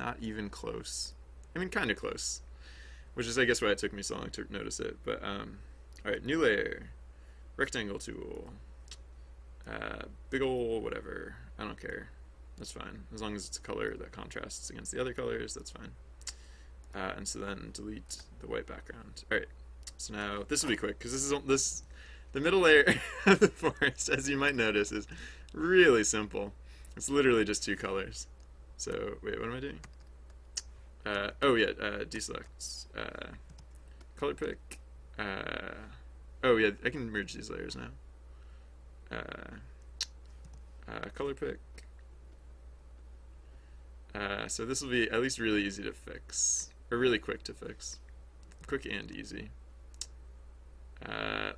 not even close. I mean, kind of close, which is, I guess, why it took me so long to notice it. But, all right, new layer, rectangle tool, big ol' whatever. I don't care. That's fine. As long as it's a color that contrasts against the other colors, that's fine. And so then delete the white background. All right. So now this will be quick because the middle layer of the forest, as you might notice, is really simple. It's literally just two colors. So wait, what am I doing? Oh yeah, deselect, color pick. Oh yeah, I can merge these layers now. Color pick. So this will be at least really easy to fix, or really quick to fix. Quick and easy.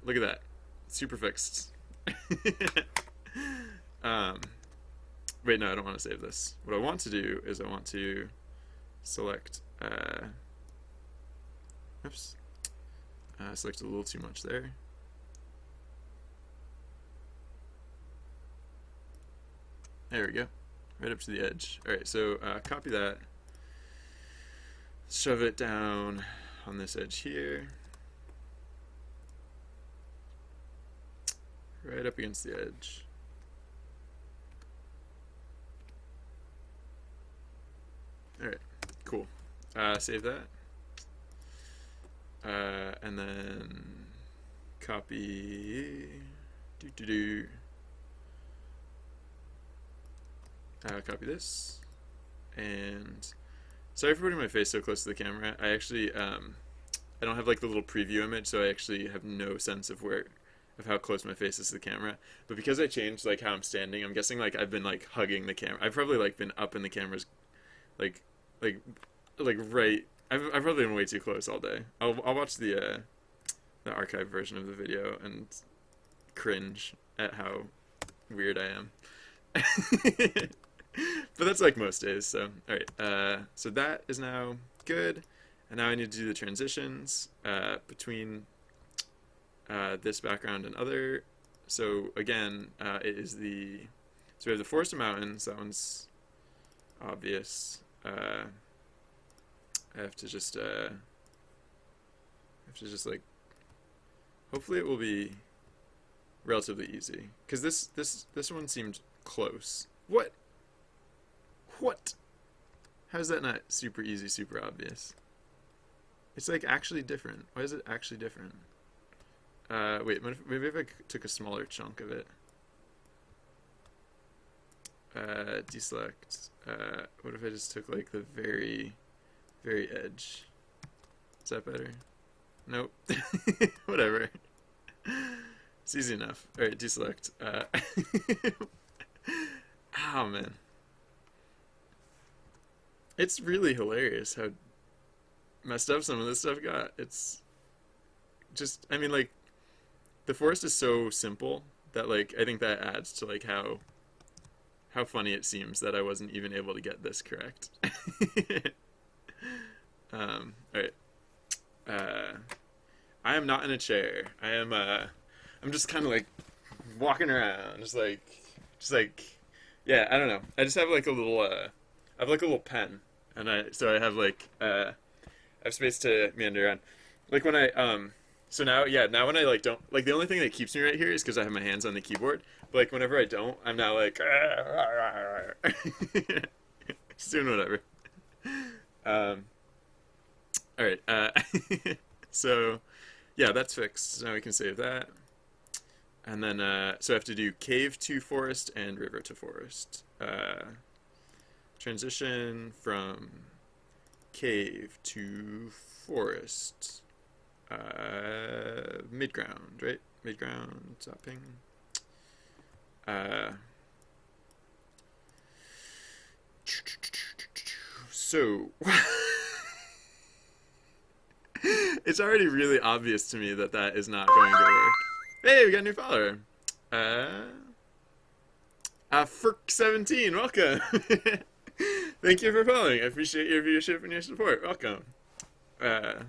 Look at that. Super fixed. Wait, no, I don't want to save this. What I want to do is I want to select, oops, select a little too much there. There we go. Right up to the edge. Alright, so copy that, shove it down on this edge here, right up against the edge. Alright, cool. Save that. And then copy, copy this, and sorry for putting my face so close to the camera. I actually, I don't have like the little preview image, so I actually have no sense of how close my face is to the camera. But because I changed like how I'm standing, I'm guessing like I've been like hugging the camera. I've probably like been up in the camera's like right. I've probably been way too close all day. I'll watch the archived version of the video and cringe at how weird I am. But that's like most days, so alright, so that is now good, and now I need to do the transitions between this background and other. So again, it is so we have the forest and mountains. That one's obvious. I have to just like, hopefully it will be relatively easy, because this one seemed close. What? How is that not super easy, super obvious? It's like actually different. Why is it actually different? Wait, maybe if I took a smaller chunk of it. Deselect. What if I just took like the very, very edge? Is that better? Nope. Whatever. It's easy enough. Alright, deselect. Oh man. It's really hilarious how messed up some of this stuff got. It's just, I mean, like, the forest is so simple that, like, I think that adds to, like, how funny it seems that I wasn't even able to get this correct. Alright. I am not in a chair. I'm just kind of, like, walking around, just like, yeah, I don't know. I just have, like, I have, like, a little pen. And I have space to meander around. Like when so now when I like don't, like the only thing that keeps me right here is because I have my hands on the keyboard. But like whenever I don't, I'm now like, just doing whatever. Alright, so yeah, that's fixed. So now we can save that. And then, so I have to do cave to forest and river to forest. Transition from cave to forest. Midground, right? Midground, stopping. So, it's already really obvious to me that is not going to work. Hey, we got a new follower. Ferk17, welcome. Thank you for following. I appreciate your viewership and your support. Welcome. I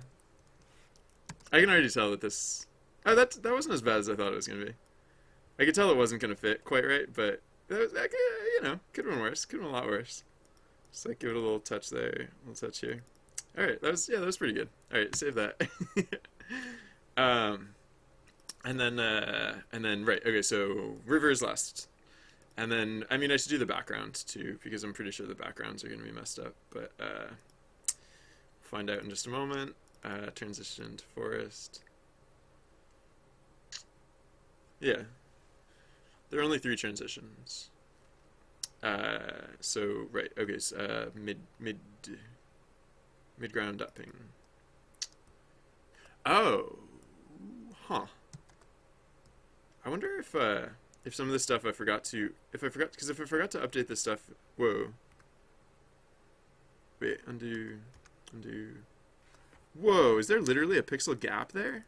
can already tell that this... Oh, that wasn't as bad as I thought it was going to be. I could tell it wasn't going to fit quite right, but that could, could have been worse. Could have been a lot worse. Just like give it a little touch there, a little touch here. All right, that was pretty good. All right, save that. um, and then right, okay, so river is last, and then I mean I should do the background too because I'm pretty sure the backgrounds are gonna be messed up, but find out in just a moment. Transition to forest. Yeah, there are only 3 transitions. So right, okay, so, mid ground upping. Oh, huh. I wonder if some of this stuff I forgot to because if I forgot to update this stuff. Whoa. Wait, undo. Whoa, is there literally a pixel gap there?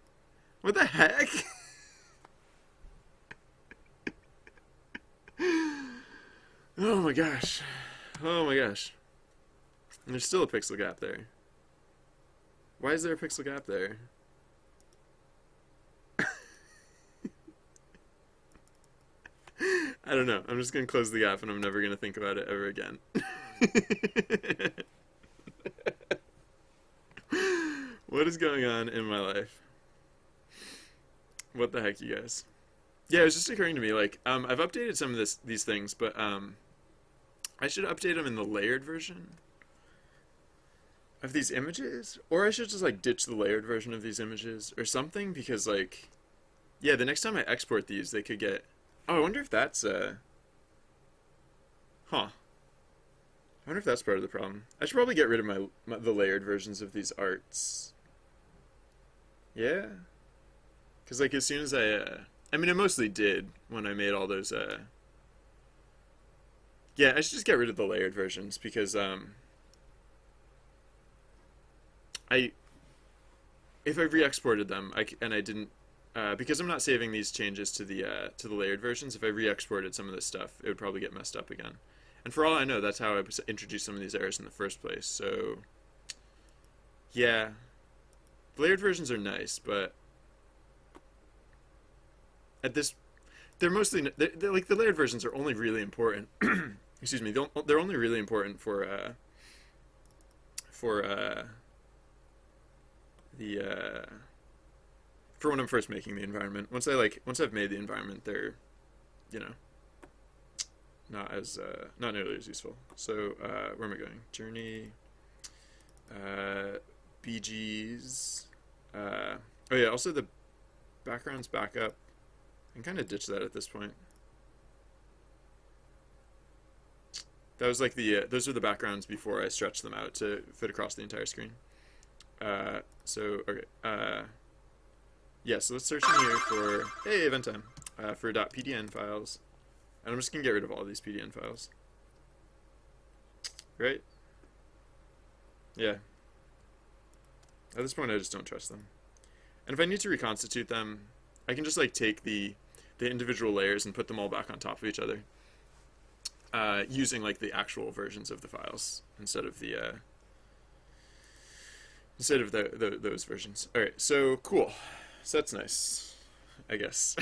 What the heck? Oh my gosh. Oh my gosh. And there's still a pixel gap there. Why is there a pixel gap there? I don't know. I'm just going to close the gap and I'm never going to think about it ever again. What is going on in my life? What the heck, you guys? Yeah, it was just occurring to me, like, I've updated some of these things, but I should update them in the layered version of these images, or I should just like ditch the layered version of these images or something, because like, yeah, the next time I export these, they could get. Oh, I wonder if that's huh. I wonder if that's part of the problem. I should probably get rid of the layered versions of these arts. Yeah, because like as soon as I mean, I mostly did when I made all those. Yeah, I should just get rid of the layered versions because I if I re-exported them, and I didn't because I'm not saving these changes to the layered versions. If I re-exported some of this stuff, it would probably get messed up again. And for all I know, that's how I introduced some of these errors in the first place. So yeah, the layered versions are nice, but at this, they're like the layered versions are only really important. Excuse me, they're only really important for the for when I'm first making the environment. Once I've made the environment, they're, you know, not nearly as useful. So where am I going? Journey, BGs. Oh yeah, also the backgrounds back up. I can kind of ditch that at this point. That was like those are the backgrounds before I stretched them out to fit across the entire screen. So okay. Yeah, so let's search in here for, hey, event time, for .pdn files. And I'm just going to get rid of all these PDN files. Right? Yeah. At this point, I just don't trust them. And if I need to reconstitute them, I can just like take the individual layers and put them all back on top of each other. Using like the actual versions of the files instead of those versions. All right, so cool. So that's nice, I guess.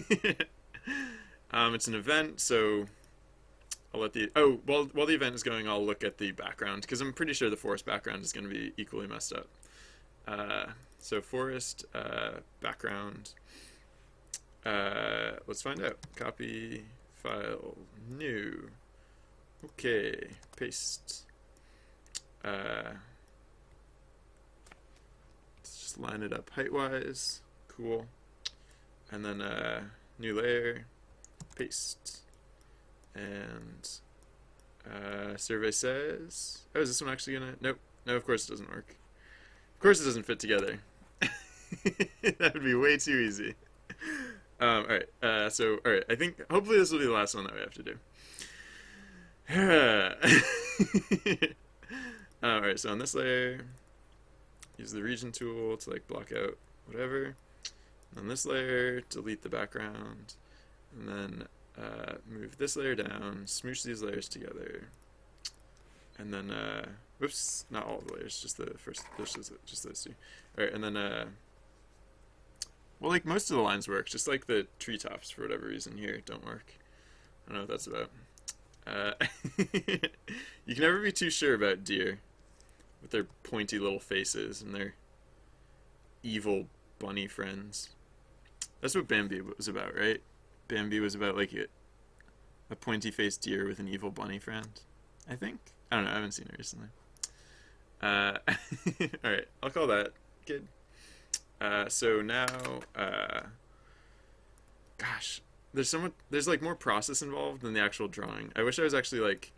It's an event, so I'll let while the event is going, I'll look at the background because I'm pretty sure the forest background is going to be equally messed up. So forest background. Let's find out. Copy file new. Okay, paste. Let's just line it up height-wise. Cool. And then new layer, paste. And survey says, oh, is this one actually gonna? Nope. No, of course it doesn't work. Of course it doesn't fit together. That would be way too easy. All right. So, all right. I think hopefully this will be the last one that we have to do. All right. So on this layer, use the region tool to like block out whatever. On this layer, delete the background, and then move this layer down, smoosh these layers together, and then whoops, not all the layers, just the first, just those two. All right, and then well, like most of the lines work, just like the treetops for whatever reason here don't work. I don't know what that's about. Uh, you can never be too sure about deer with their pointy little faces and their evil bunny friends. That's what Bambi was about, right? Bambi was about like a pointy-faced deer with an evil bunny friend. I think. I don't know. I haven't seen it recently. All right, I'll call that good. So now, gosh, there's like more process involved than the actual drawing. I wish I was actually like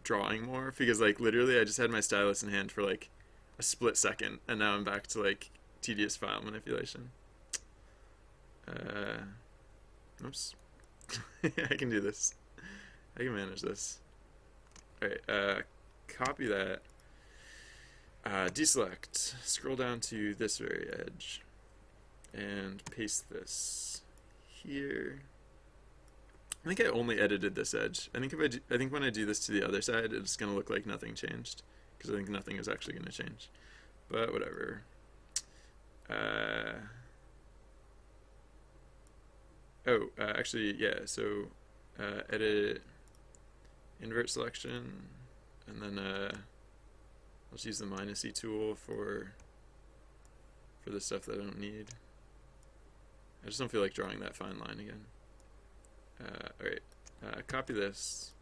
drawing more because like literally I just had my stylus in hand for like a split second and now I'm back to like tedious file manipulation. Oops. I can do this. I can manage this. Alright, copy that. Deselect. Scroll down to this very edge. And paste this here. I think I only edited this edge. I think I think when I do this to the other side, it's gonna look like nothing changed. Because I think nothing is actually gonna change. But whatever. Actually, yeah, so edit, invert selection, and then let's use the -E tool for the stuff that I don't need. I just don't feel like drawing that fine line again. Alright, copy this,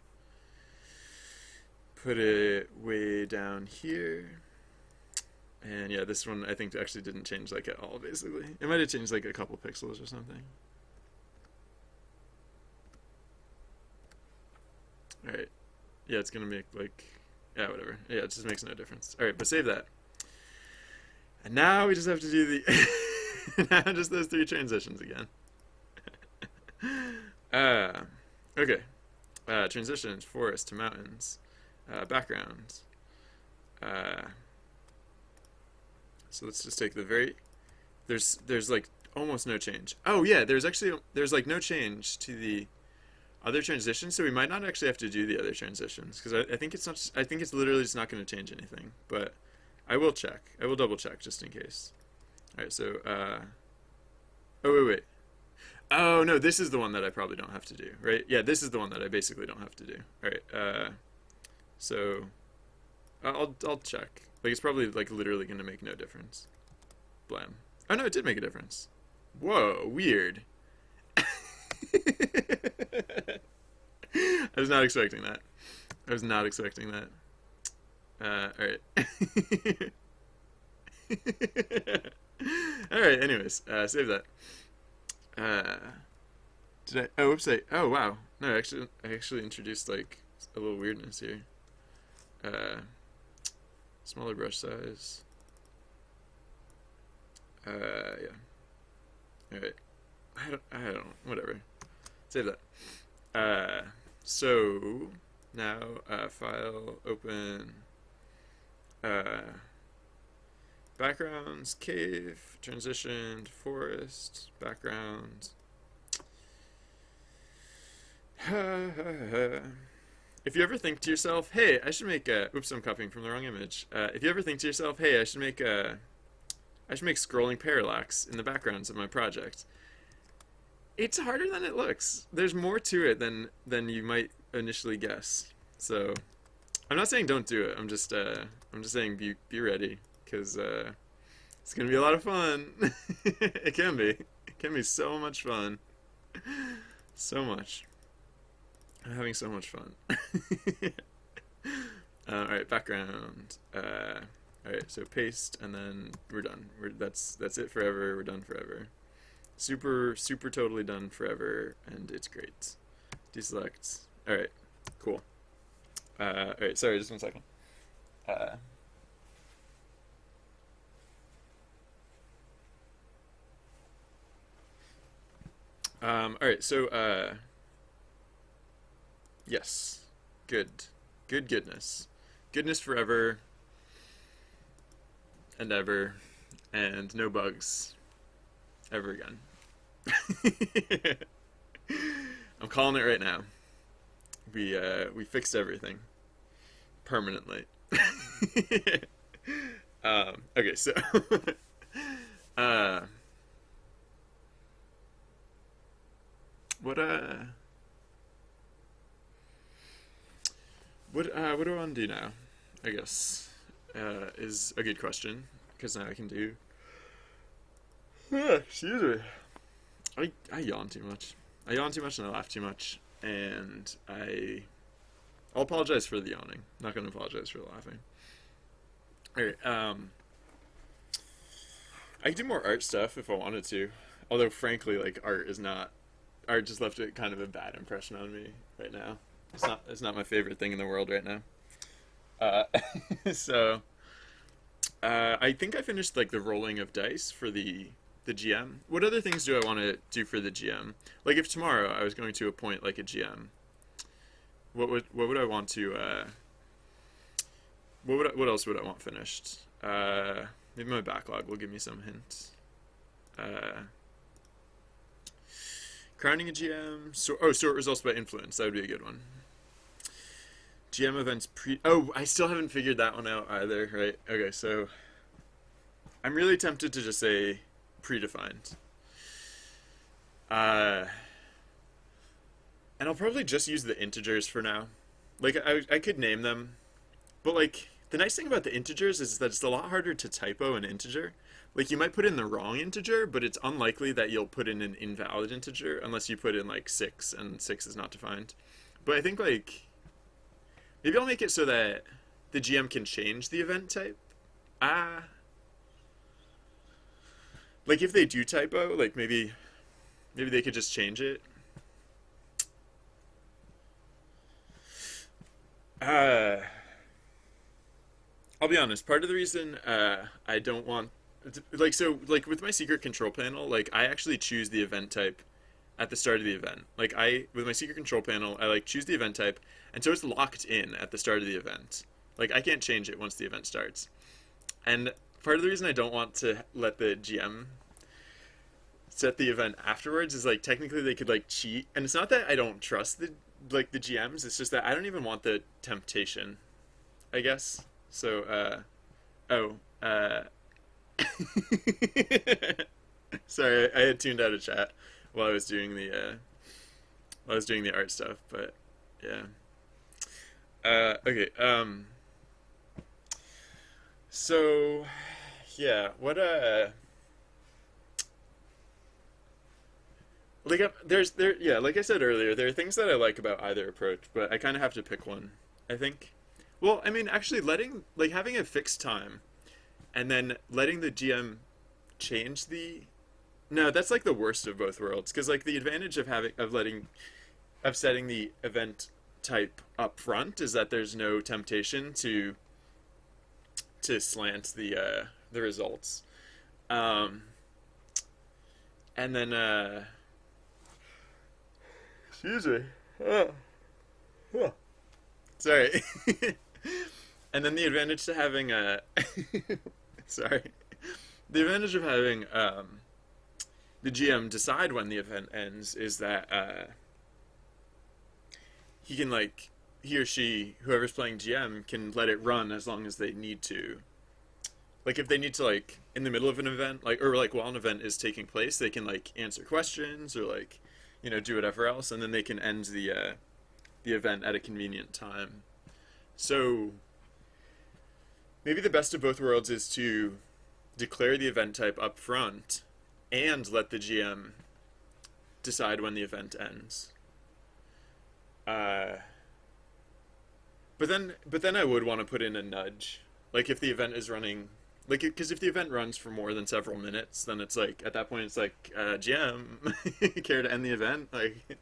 put it way down here, and yeah, this one I think actually didn't change like at all, basically. It might have changed like a couple pixels or something. Alright, yeah, it's gonna make like, yeah, whatever. Yeah, it just makes no difference. Alright, but save that. And now we just have to do the, now just those 3 transitions again. Okay. Transitions, forest to mountains, backgrounds. So let's just take the very, there's like almost no change. Oh yeah, there's like no change to the other transitions, so we might not actually have to do the other transitions because I think it's not. I think it's literally just not going to change anything. But I will check. I will double check just in case. All right. So, oh wait. Oh no, this is the one that I probably don't have to do, right? Yeah, this is the one that I basically don't have to do. All right. So, I'll check. Like it's probably like literally going to make no difference. Blam. Oh no, it did make a difference. Whoa, weird. I was not expecting that. I was not expecting that. Alright. Alright, anyways, save that. Did I? Oh, whoops, oh, wow. No, I actually introduced, like, a little weirdness here. Smaller brush size. Yeah. Alright. I don't, whatever. Save that. So now file, open, backgrounds, cave, transitioned, forest, background. If you ever think to yourself, hey, I should make a, oops, I'm copying from the wrong image. If you ever think to yourself, hey, I should make scrolling parallax in the backgrounds of my project. It's harder than it looks. There's more to it than you might initially guess. So, I'm not saying don't do it. I'm just saying be ready because it's gonna be a lot of fun. It can be. It can be so much fun. So much. I'm having so much fun. All right, background. All right, so paste, and then we're done. That's it forever. We're done forever. Super totally done forever, and it's great. Deselect. All right, cool. All right, sorry, just 1 second. All right, so yes, goodness, goodness forever and ever, and no bugs ever again. I'm calling it right now. We fixed everything permanently. Okay, so what what do I want to do now? I guess is a good question because now I can do. Excuse me. I yawn too much. I yawn too much and I laugh too much, and I'll apologize for the yawning. Not going to apologize for the laughing. All right. I could do more art stuff if I wanted to, although frankly, like art just left it kind of a bad impression on me right now. It's not my favorite thing in the world right now. Uh, so I think I finished like the rolling of dice for the GM. What other things do I want to do for the GM? Like if tomorrow I was going to appoint like a GM, what would I want to what else would I want finished? Maybe my backlog will give me some hints. Uh, Crowning a GM. Sort results by influence. That would be a good one. GM events pre. Oh, I still haven't figured that one out either. Right. Okay. So I'm really tempted to just say predefined. And I'll probably just use the integers for now. Like I could name them, but like the nice thing about the integers is that it's a lot harder to typo an integer. Like you might put in the wrong integer, but it's unlikely that you'll put in an invalid integer unless you put in like 6 and 6 is not defined. But I think like maybe I'll make it so that the GM can change the event type. Like if they do typo, like maybe they could just change it. Uh I'll be honest, part of the reason I don't want like with my secret control panel, like I actually choose the event type at the start of the event. Like with my secret control panel, I like choose the event type, and so it's locked in at the start of the event. Like I can't change it once the event starts. And part of the reason I don't want to let the GM set the event afterwards is like technically they could like cheat, and it's not that I don't trust the GMs, it's just that I don't even want the temptation, I guess. So oh sorry, I had tuned out of chat while I was doing the art stuff, but yeah. Okay. So yeah, what like yeah, like I said earlier, there are things that I like about either approach, but I kind of have to pick one, I think. Well, I mean, actually having a fixed time and then letting the GM change the. No, that's like the worst of both worlds, because like the advantage of setting the event type up front is that there's no temptation to slant the results. Um and then excuse me. Sorry. And then the advantage to having sorry. The advantage of having the GM decide when the event ends is that he or she, whoever's playing GM, can let it run as long as they need to. Like if they need to like in the middle of an event, like or like while an event is taking place, they can like answer questions or like do whatever else, and then they can end the event at a convenient time. So maybe the best of both worlds is to declare the event type up front and let the GM decide when the event ends. But then I would want to put in a nudge, like if the event is running, like because if the event runs for more than several minutes, then it's like at that point it's like GM, care to end the event? Like,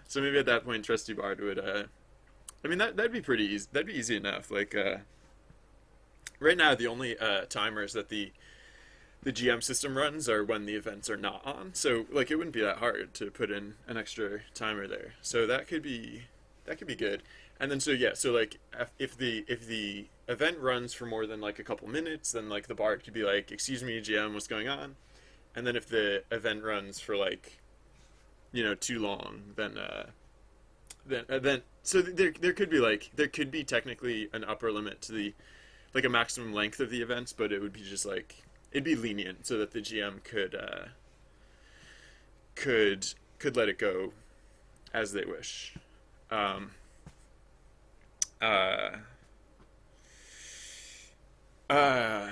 so maybe at that point Trusty Bard would. I mean that'd be pretty easy. That'd be easy enough. Like right now the only timers that the GM system runs are when the events are not on. So like it wouldn't be that hard to put in an extra timer there. So that could be good. And then so yeah, so like if the event runs for more than like a couple minutes, then like the bard could be like, "Excuse me, GM, what's going on?" And then if the event runs for like too long, then so there could be technically an upper limit to the like a maximum length of the events, but it would be just like it'd be lenient so that the GM could let it go as they wish.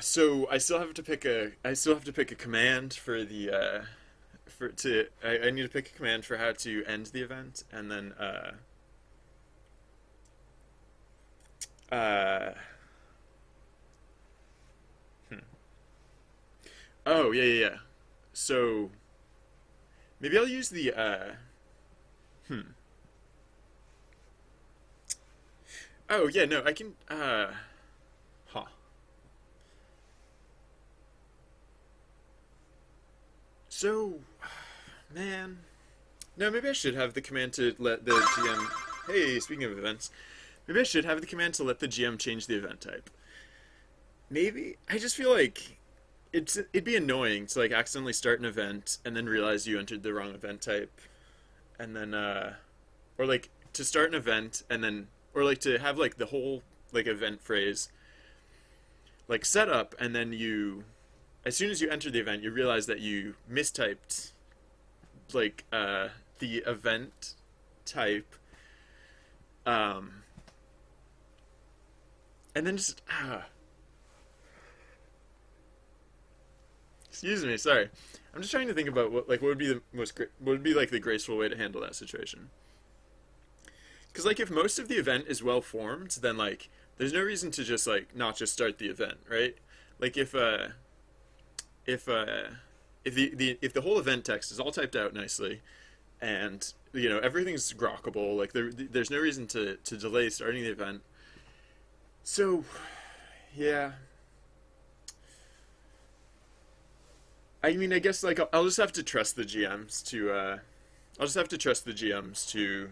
So I still have to pick a command for the I need to pick a command for how to end the event, and then uh hmm. Oh, yeah, yeah, yeah. So maybe I'll use the hmm. Oh, yeah, no, I can huh. So man, no, maybe I should have the command to let the GM. Hey, speaking of events, maybe I should have the command to let the GM change the event type. Maybe I just feel like it'd be annoying to like accidentally start an event and then realize you entered the wrong event type, and then or like to start an event and then or like to have like the whole like event phrase like set up, and then you as soon as you enter the event you realize that you mistyped like the event type, um and then just excuse me, sorry. I'm just trying to think about what would be the what would be like the graceful way to handle that situation. Because like if most of the event is well formed, then like there's no reason to just like not just start the event, right? Like if if the whole event text is all typed out nicely, and everything's grokkable, like there's no reason to delay starting the event. So yeah, I mean, I guess like I'll just have to trust the GMs to I'll just have to trust the GMs to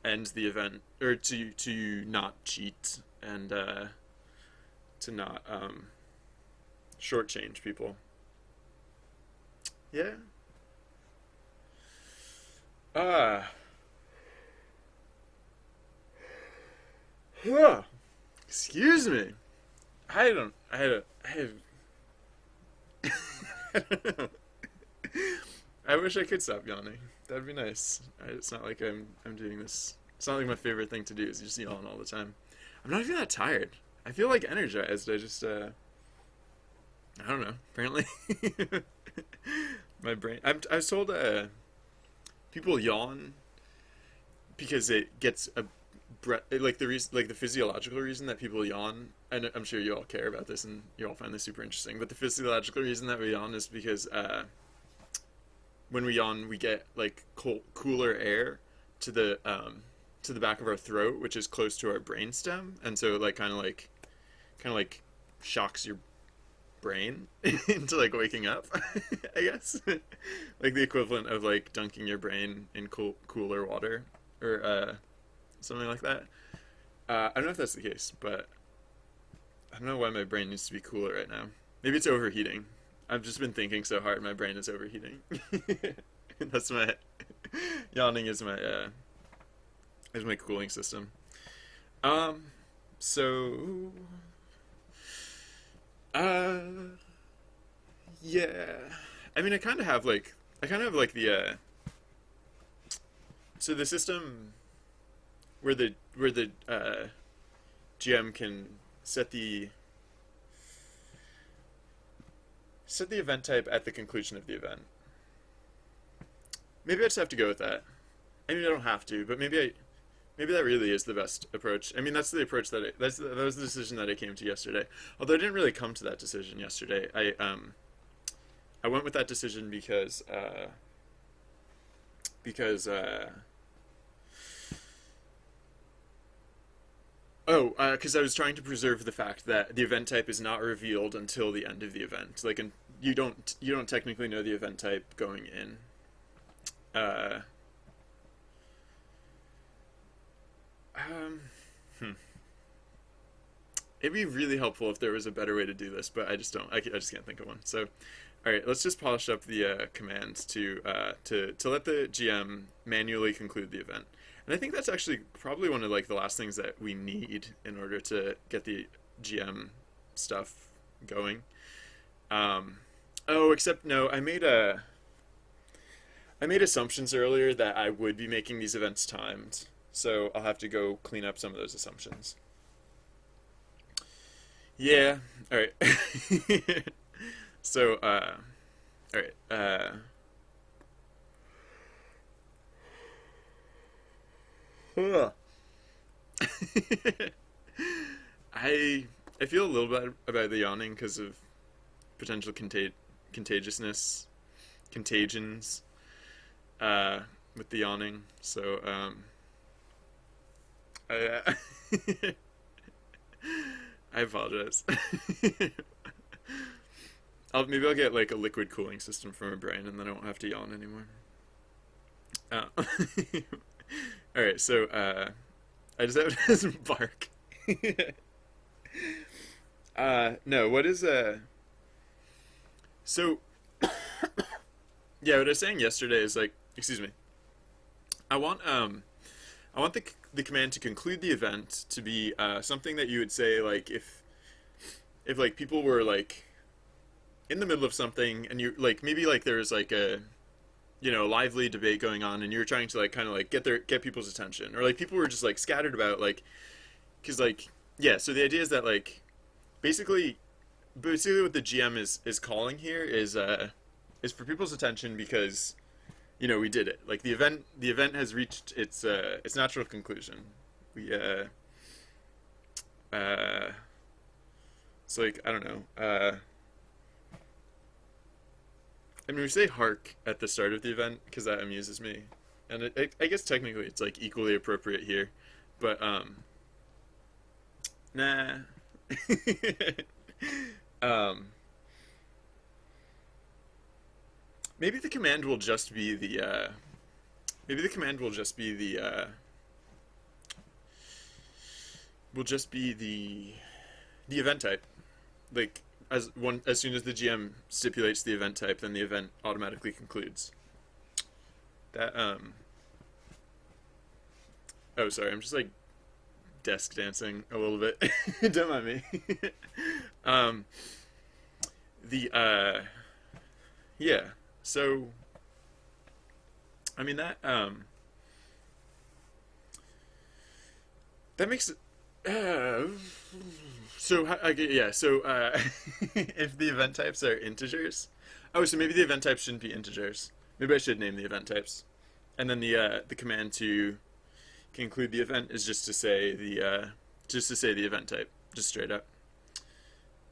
end the event, or to not cheat, and to not shortchange people. Yeah. Ah. Huh. Excuse me. I don't. I have. I don't know. I wish I could stop yawning. That'd be nice. It's not like I'm doing this. It's not like my favorite thing to do is just yawn all the time. I'm not even that tired. I feel like energized. I just I don't know. Apparently, my brain. I was told people yawn because it gets a like the reason, like the physiological reason that people yawn. And I'm sure you all care about this and you all find this super interesting. But the physiological reason that we yawn is because when we yawn, we get like cooler air to the back of our throat, which is close to our brainstem, and so it like kind of like shocks your brain into like waking up. I guess like the equivalent of like dunking your brain in cooler water, or something like that. I don't know if that's the case, but I don't know why my brain needs to be cooler right now. Maybe it's overheating. I've just been thinking so hard, my brain is overheating. That's my yawning is my cooling system. Um, so uh, yeah. I mean, I kind of have like the so the system where the GM can set the event type at the conclusion of the event. Maybe I just have to go with that. I mean, I don't have to, but maybe that really is the best approach. I mean, that's the approach that was the decision that I came to yesterday. Although I didn't really come to that decision yesterday. I went with that decision because I was trying to preserve the fact that the event type is not revealed until the end of the event. Like, you don't technically know the event type going in. Uh, um, hmm. It'd be really helpful if there was a better way to do this, but I just don't. I just can't think of one. So, all right, let's just polish up the commands to let the GM manually conclude the event. And I think that's actually probably one of like the last things that we need in order to get the GM stuff going. Um, oh, except no, I made assumptions earlier that I would be making these events timed, so I'll have to go clean up some of those assumptions. Yeah. All right. So, all right. Ugh. I I feel a little bit about the yawning because of potential contagiousness, contagions, uh, with the yawning. So, I I apologize. Maybe I'll get like a liquid cooling system for my brain, and then I won't have to yawn anymore. Uh, all right, so I just have it as bark. No, what is so yeah, what I was saying yesterday is like, excuse me. I want I want the command to conclude the event to be something that you would say like if like people were like in the middle of something and you like maybe like there's like a lively debate going on and you're trying to like kind of like get people's attention or like people were just like scattered about like because like yeah, so the idea is that like basically basically what the GM is calling here is for people's attention because we did it. Like the event has reached its natural conclusion. We it's like I don't know. I mean, we say "hark" at the start of the event because that amuses me, and I guess technically it's like equally appropriate here, but nah. um, maybe the command will just be the maybe the command will just be the event type. Like as soon as the GM stipulates the event type, then the event automatically concludes. That oh sorry, I'm just like desk dancing a little bit. Don't mind me. um the yeah. So I mean that makes it so okay, yeah. So if the event types are integers, oh, so maybe the event types shouldn't be integers. Maybe I should name the event types, and then the command to conclude the event is just to say the event type, just straight up.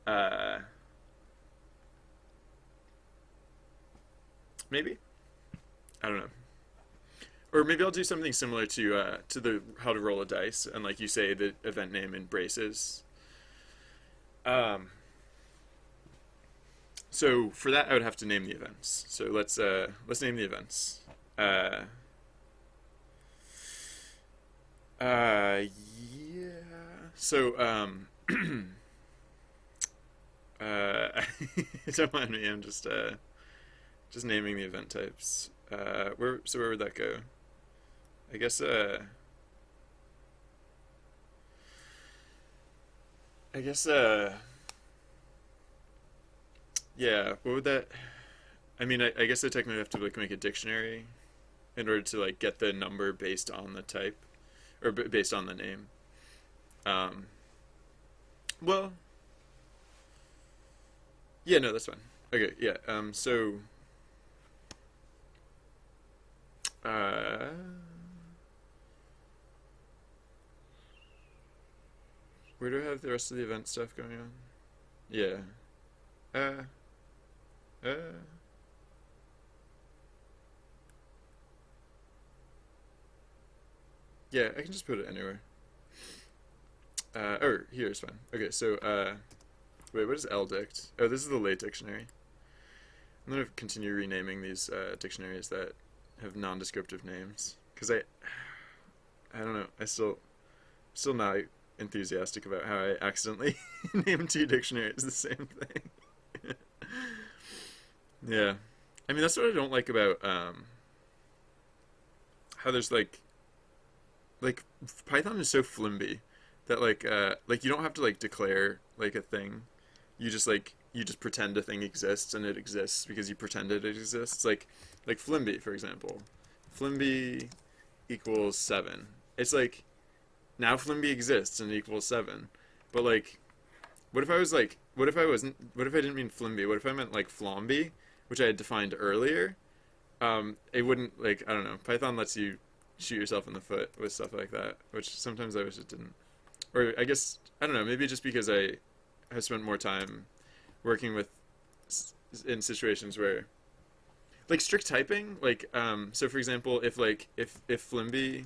Uh, Maybe I don't know, or maybe I'll do something similar to the how to roll a dice, and like you say the event name in braces. Um, So for that, I would have to name the events. So let's name the events. Uh, yeah. So don't mind me. I'm just naming the event types. Where would that go? I guess I guess yeah. What would that? I mean, I guess I technically have to like make a dictionary in order to like get the number based on the type or based on the name. Um, well, yeah, no, that's fine. Okay, yeah. Uh, where do I have the rest of the event stuff going on? Yeah. Uh, uh, yeah, I can just put it anywhere. Or here's fine. Okay, so wait, what is LDict? Oh, this is the late dictionary. I'm gonna continue renaming these dictionaries that have non-descriptive names because I don't know. Still not enthusiastic about how I accidentally named two dictionaries the same thing. Yeah, I mean that's what I don't like about how there's like Python is so flimby that like you don't have to like declare like a thing. You just pretend a thing exists and it exists because you pretended it exists. Like flimby, for example. Flimby equals 7. It's like now flimby exists and it equals 7. But like What if I was like, what if I wasn't, what if I didn't mean flimby? What if I meant like flomby, which I had defined earlier? It wouldn't, like, I don't know. Python lets you shoot yourself in the foot with stuff like that, which sometimes I wish it didn't. Or I guess, I don't know, maybe just because I have spent more time working with in situations where like strict typing, like so for example, if like if flimby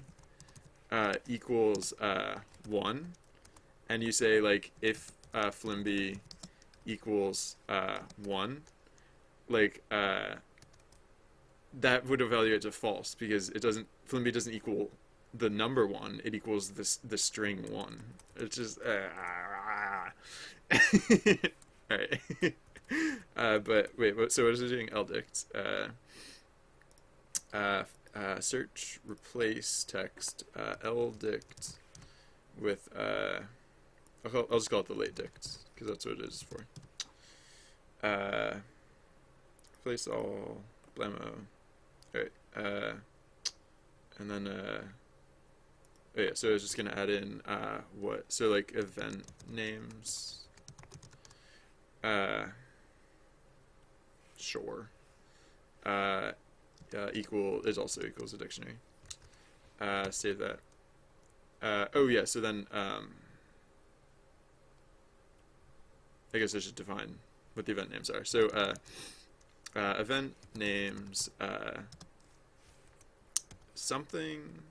equals 1, and you say like if flimby equals 1, like that would evaluate to false because it doesn't, flimby doesn't equal the number 1, it equals the string 1. It's just all right. But wait, so what is it doing? Ldict. Search replace text ldict with I'll just call it the late dict because that's what it is for. Replace all blammo. All right. And then oh yeah, so I was just gonna add in what, so like event names. Sure. Equal is also equals a dictionary. Save that. Oh yeah, so then I guess I should define what the event names are. So event names something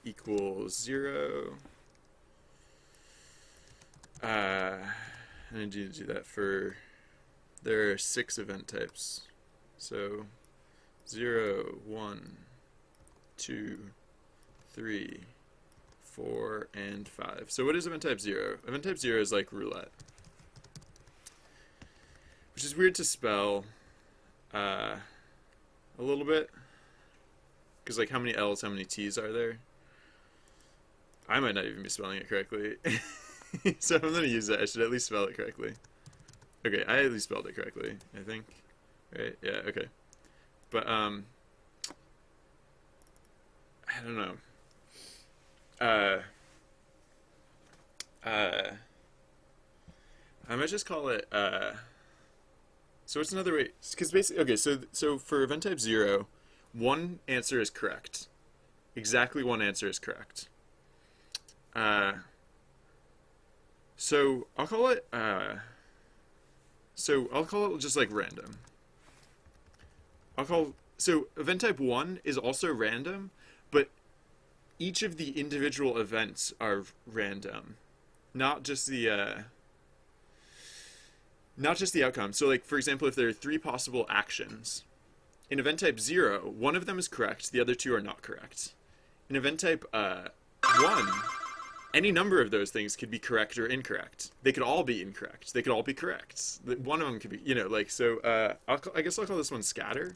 equals 0. I need to do that for, there are 6 event types. So 0, 1, 2, 3, 4, and 5. So what is event type 0? Event type 0 is like roulette, which is weird to spell a little bit, because like how many L's, how many T's are there? I might not even be spelling it correctly. So if I'm going to use it, I should at least spell it correctly. Okay, I at least spelled it correctly, I think. Right? Yeah, okay. But, I don't know. I might just call it, so what's another way? Because basically, okay, so for event type 0, one answer is correct. Exactly one answer is correct. So I'll call it just like random. So event type 1 is also random, but each of the individual events are random, not just the outcome. So like for example, if there are 3 possible actions in event type 0, one of them is correct, the other 2 are not correct. In event type 1, any number of those things could be correct or incorrect. They could all be incorrect. They could all be correct. One of them could be, like, so I guess I'll call this one scatter.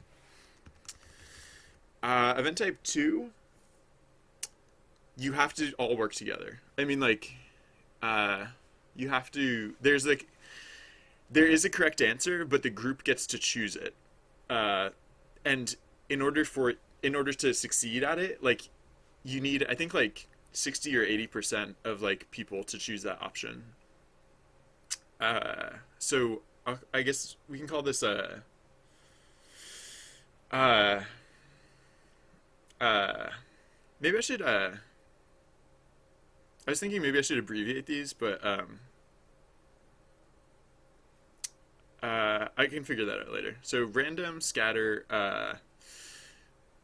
Event type 2, you have to all work together. I mean, like, you have to, there is a correct answer, but the group gets to choose it. And in order to succeed at it, like, you need, I think, like 60 or 80% of like people to choose that option. So I guess we can call this maybe I should I was thinking maybe I should abbreviate these, but I can figure that out later. So random, scatter,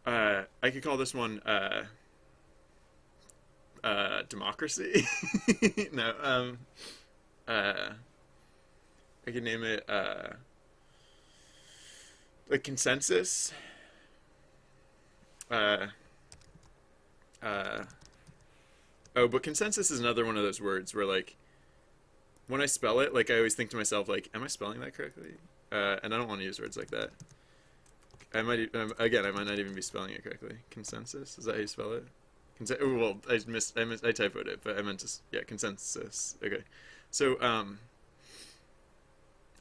I could call this one democracy. No, I could name it like consensus. Oh, but consensus is another one of those words where, like, when I spell it, like, I always think to myself, like, am I spelling that correctly? And I don't want to use words like that. I might not even be spelling it correctly. Consensus, is that how you spell it? Well, I typoed it, but I meant to, yeah, consensus. Okay, so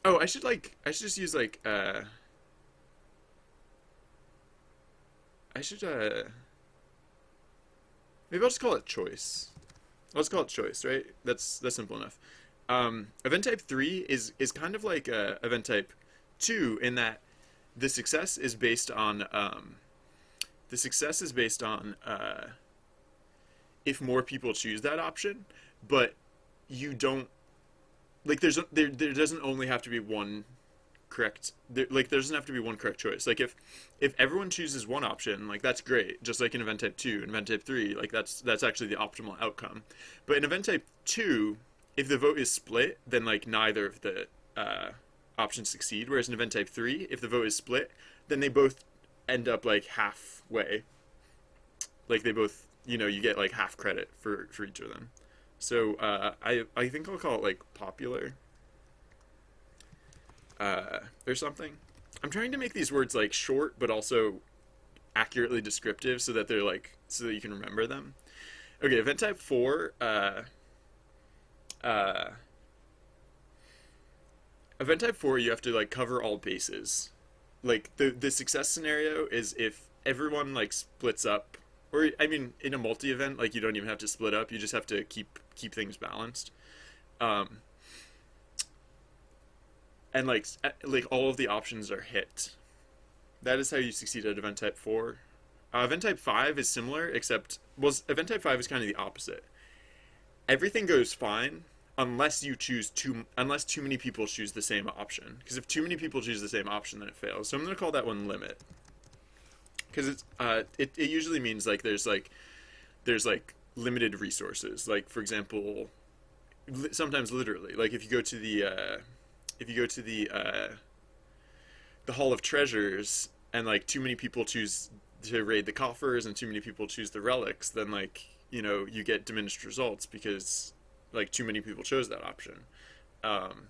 oh, I should just use like maybe I'll just call it choice. Let's call it choice, right? That's simple enough. Event type 3 is kind of like event type 2 in that the success is based on the success is based on if more people choose that option, but you don't like there doesn't only have to be one correct there doesn't have to be one correct choice. Like if everyone chooses one option, like that's great, just like in event type 2 and event type 3, like that's actually the optimal outcome. But in event type 2, if the vote is split, then like neither of the options succeed. Whereas in event type 3, if the vote is split, then they both end up like halfway. Like they both, you get like half credit for each of them. So I think I'll call it like popular or something. I'm trying to make these words like short but also accurately descriptive so that they're like so that you can remember them. Okay, event type 4. Uh, Event type 4, you have to like cover all bases. Like the success scenario is if everyone like splits up, or I mean, in a multi-event, like you don't even have to split up. You just have to keep things balanced. Um, and like all of the options are hit. That is how you succeed at event type 4. Event type 5 is similar, except event type 5 is kind of the opposite. Everything goes fine unless too many people choose the same option. Because if too many people choose the same option, then it fails. So I'm gonna call that one limit. Because it usually means like there's like limited resources. Like for example, sometimes literally, like if you go to the Hall of Treasures and like too many people choose to raid the coffers and too many people choose the relics, then like you get diminished results because like too many people chose that option. Um,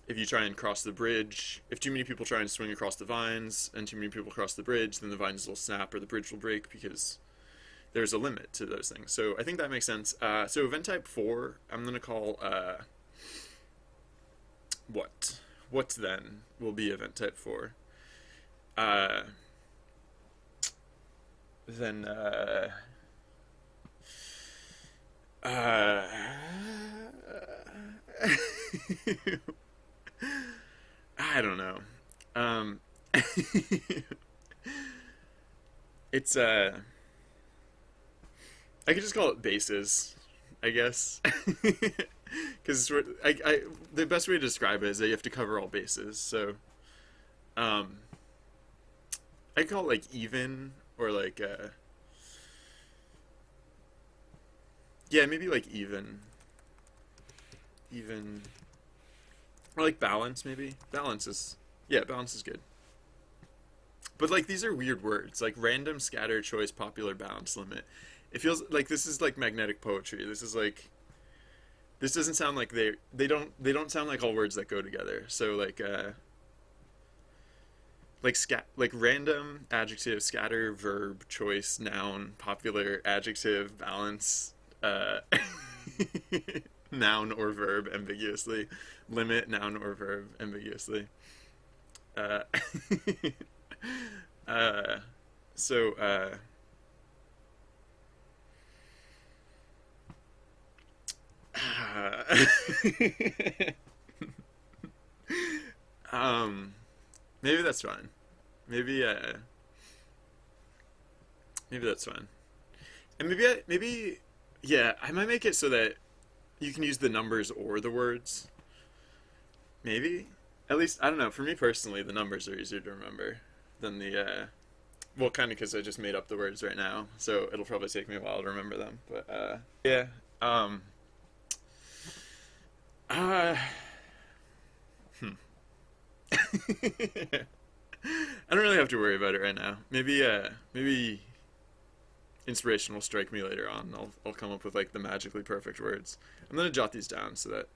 if you try and cross the bridge, if too many people try and swing across the vines and too many people cross the bridge, then the vines will snap or the bridge will break because there's a limit to those things. So I think that makes sense. So event type 4, I'm going to call what? What then will be event type 4? Uh, then uh, I don't know. Um, it's I could just call it bases, I guess, because the best way to describe it is that you have to cover all bases. So, um, I call it like even or like yeah, maybe like even or like balance. Maybe balance is yeah, balance is good. But like these are weird words like random, scatter, choice, popular, balance, limit. It feels like this is like magnetic poetry. This is like this doesn't sound like they don't sound like all words that go together. So like random, adjective, scatter, verb, choice, noun, popular, adjective, balance, noun or verb ambiguously, limit, noun or verb ambiguously. Uh, uh, so um, maybe that's fine. Maybe maybe that's fine. And maybe yeah, I might make it so that you can use the numbers or the words. Maybe. At least I don't know. For me personally, the numbers are easier to remember than the well, kind of because I just made up the words right now, so it'll probably take me a while to remember them. But yeah. Um. Uh. Hmm. I don't really have to worry about it right now. Maybe inspiration will strike me later on. I'll come up with like the magically perfect words. I'm gonna jot these down so that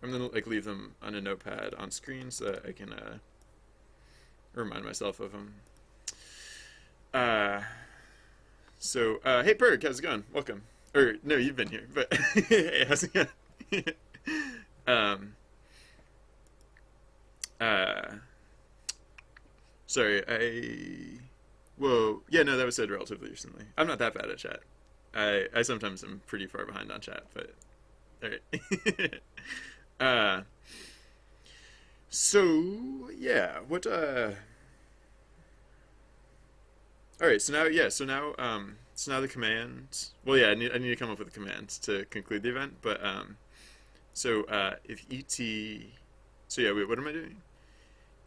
I'm gonna like leave them on a notepad on screen so that I can remind myself of them. Uh, hey Berg, how's it going? Welcome. Or no, you've been here, but hey, how's it going? um, uh, Sorry, whoa, yeah, no, that was said relatively recently. I'm not that bad at chat. I sometimes am pretty far behind on chat, but All right. uh, so yeah, what all right, so now yeah, so now the command. Well, yeah, I need to come up with a command to conclude the event, but if et, so yeah, wait, what am I doing?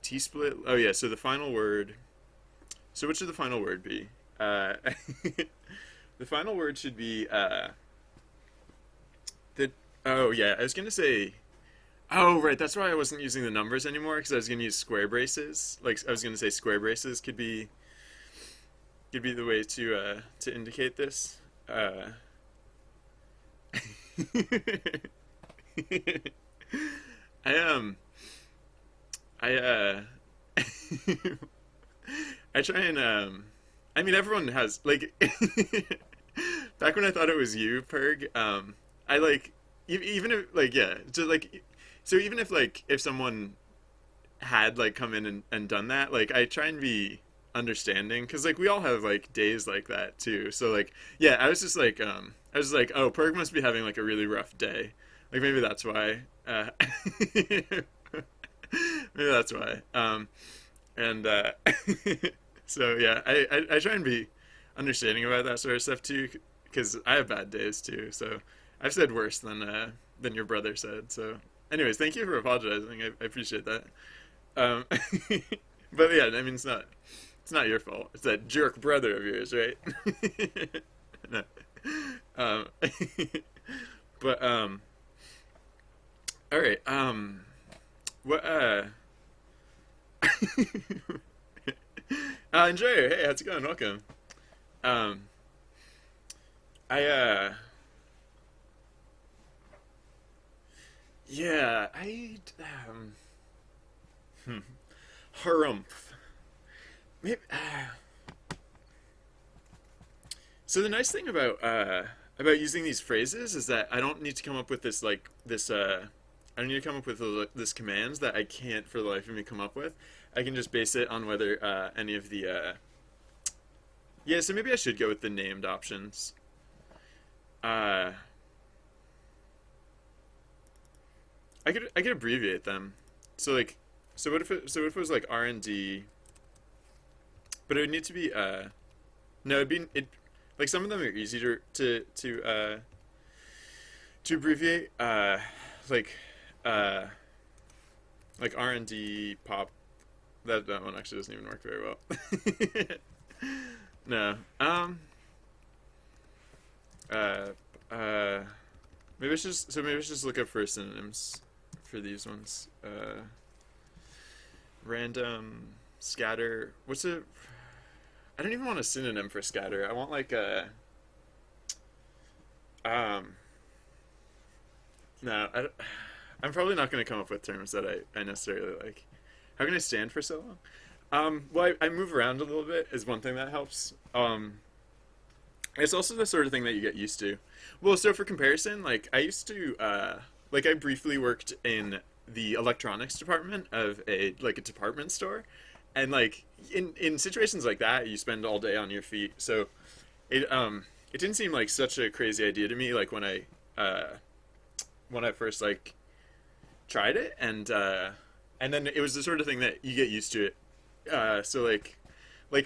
T split. Oh yeah, so the final word. So what should the final word be? The final word should be the. Oh yeah, I was gonna say. Oh right, that's why I wasn't using the numbers anymore because I was gonna use square braces. Like I was gonna say square braces could be the way to indicate this. I I I try and I mean everyone has like back when I thought it was you, Perg, I like even if like yeah, just like so even if like if someone had like come in and done that, like I try and be understanding because like we all have like days like that too. So like yeah, I was like, oh, Perg must be having like a really rough day. Like maybe that's why. Maybe that's why. And so yeah, I try and be understanding about that sort of stuff too, because I have bad days too. So I've said worse than your brother said. So, anyways, thank you for apologizing. I appreciate that. Um, but yeah, I mean it's not your fault. It's that jerk brother of yours, right? No. Um, but all right. What enjoy. Hey, how's it going? Welcome. Um, I yeah, hmm, harumph. Maybe, so the nice thing about using these phrases is that I don't need to come up with this I don't need to come up with this commands that I can't for the life of me come up with. I can just base it on whether any of the yeah. So maybe I should go with the named options. Uh, I could abbreviate them. So like so what if it was like R&D, but it would need to be no it'd be it like some of them are easy to abbreviate like uh like R&D pop. That one actually doesn't even work very well. No. Uh. Uh. Maybe I should just look up for synonyms for these ones. Random, scatter. What's a? I don't even want a synonym for scatter. I want like a. Um. No. I'm probably not going to come up with terms that I necessarily like. How can I stand for so long? Well, I move around a little bit is one thing that helps. It's also the sort of thing that you get used to. Well, so for comparison, like I used to, like I briefly worked in the electronics department of a department store, and like in situations like that, you spend all day on your feet. So it didn't seem like such a crazy idea to me. Like when I first like tried it, and then it was the sort of thing that you get used to it. So like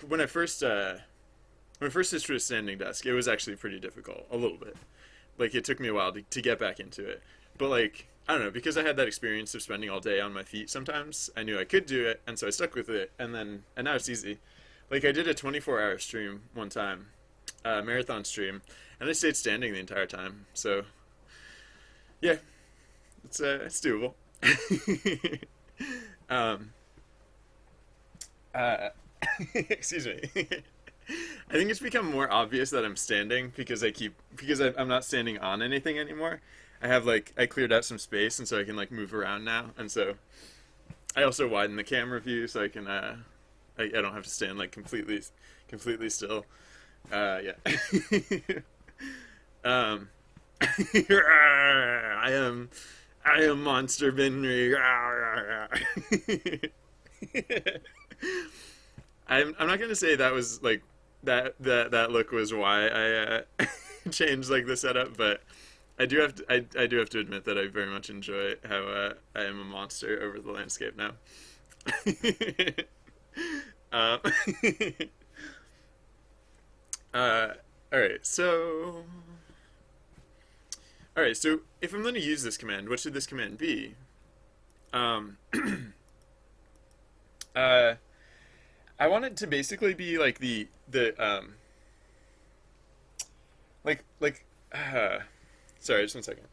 when I first switched to a standing desk, it was actually pretty difficult, a little bit. Like it took me a while to get back into it, but like I don't know, because I had that experience of spending all day on my feet. Sometimes I knew I could do it, and so I stuck with it, and now it's easy. Like I did a 24-hour stream one time, marathon stream, and I stayed standing the entire time. So yeah, it's doable. um, uh, excuse me. I think it's become more obvious that I'm standing because I'm not standing on anything anymore. I have like I cleared out some space and so I can like move around now, and so I also widen the camera view so I can I don't have to stand like completely still. Yeah. um, I am Monster Binry. I'm not gonna say that was like that look was why I changed like the setup, but I do have to admit that I very much enjoy how I am a monster over the landscape now. uh, uh, all right, so if I'm going to use this command, what should this command be? Um, uh, I want it to basically be like the like sorry, just one second.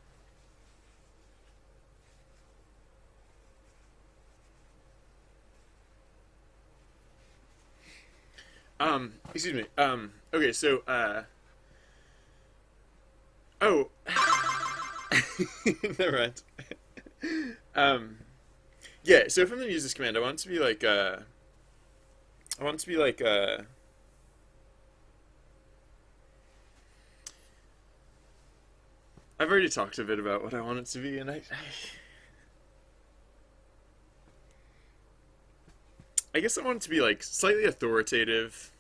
Excuse me. Okay, so oh, never mind. Um, yeah. So if I'm gonna use this command, I want it to be like I want it to be like I've already talked a bit about what I want it to be, and I guess I want it to be like slightly authoritative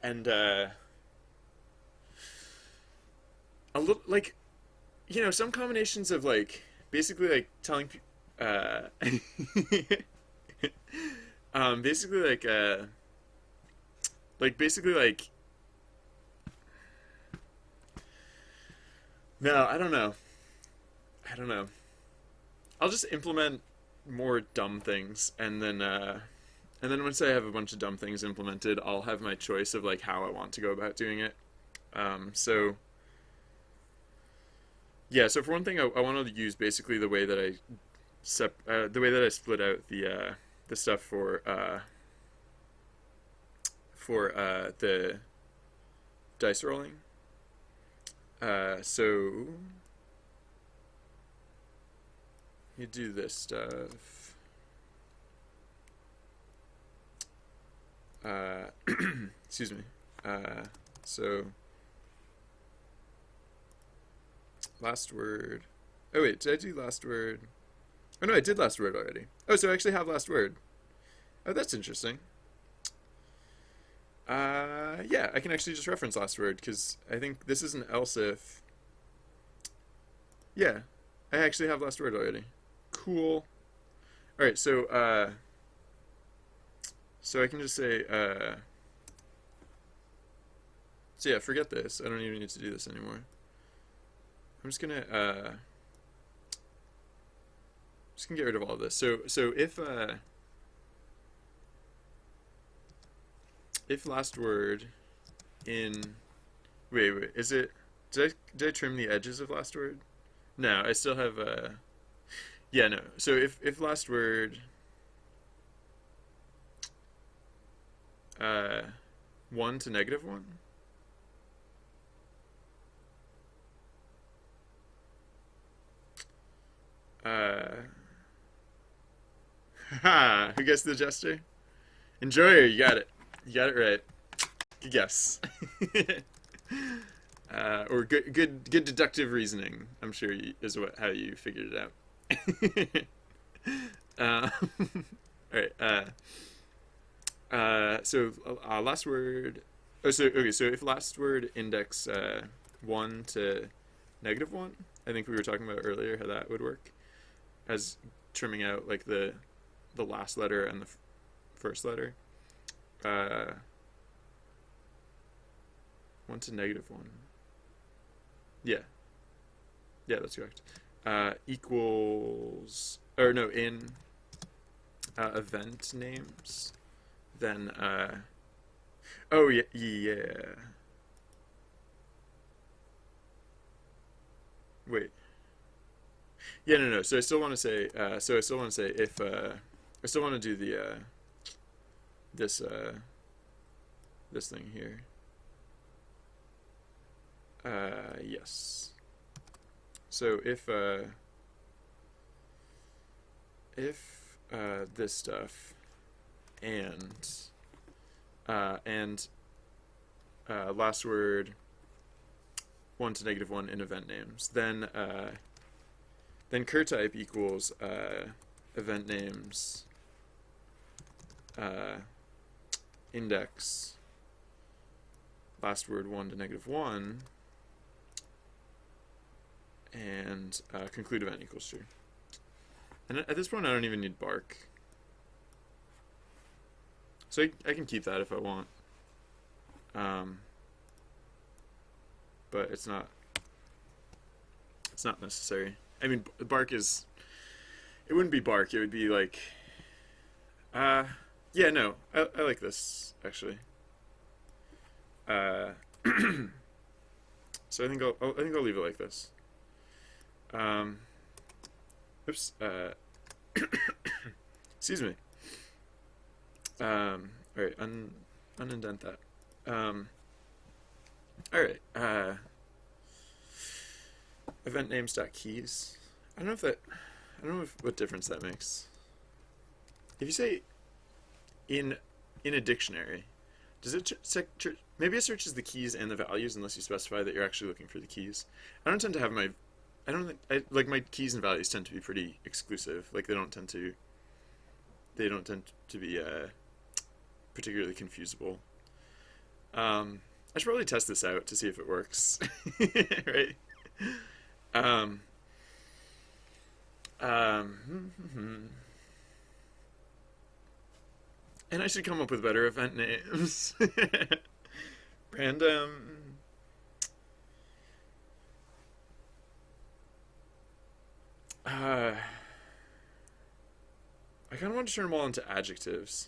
and a little like some combinations of like basically like telling basically basically like no, I don't know. I'll just implement more dumb things, and then once I have a bunch of dumb things implemented, I'll have my choice of like how I want to go about doing it. So yeah, so for one thing, I want to use basically the way that the way that I split out the stuff for the dice rolling. So you do this stuff. Excuse me. So last word. Oh wait, did I do last word? Oh no, I did last word already. Oh, so I actually have last word. Oh, that's interesting. Yeah, I can actually just reference last word because I think this is an else if. Yeah, I actually have last word already. Cool. All right, so I can just say so yeah, forget this. I don't even need to do this anymore. I'm just gonna get rid of all of this. So if last word in wait, is it did I trim the edges of last word? No, I still have yeah, no. So if last word uh 1 to -1. Ha! Who guessed the gesture? Enjoyer, you got it. You got it right. Good guess. Or good deductive reasoning. I'm sure is how you figured it out. All right. So last word. Oh, so okay. So if last word index 1 to -1, I think we were talking about earlier how that would work, as trimming out like the last letter and the first letter. 1 to -1. Yeah. Yeah, that's correct. Equals or no in event names, then oh yeah, yeah. Wait. Yeah, no. So I still want to say if I still want to do the this this thing here. Yes. So if this stuff and last word 1 to -1 in event names, then cur type equals event names index last word 1 to -1, and conclude event equals true. And at this point, I don't even need bark. So I can keep that if I want. But it's not necessary. I mean, bark is, it wouldn't be bark, it would be like, yeah, no, I like this, actually. So I think I'll leave it like this. Oops, excuse me. Alright, unindent that. Alright, event names.keys. I don't know what difference that makes. If you say in a dictionary, does it maybe it searches the keys and the values unless you specify that you're actually looking for the keys. I don't tend to have my my keys and values tend to be pretty exclusive. Like they don't tend to be particularly confusable. I should probably test this out to see if it works. Right? And I should come up with better event names. Random. I kind of want to turn them all into adjectives.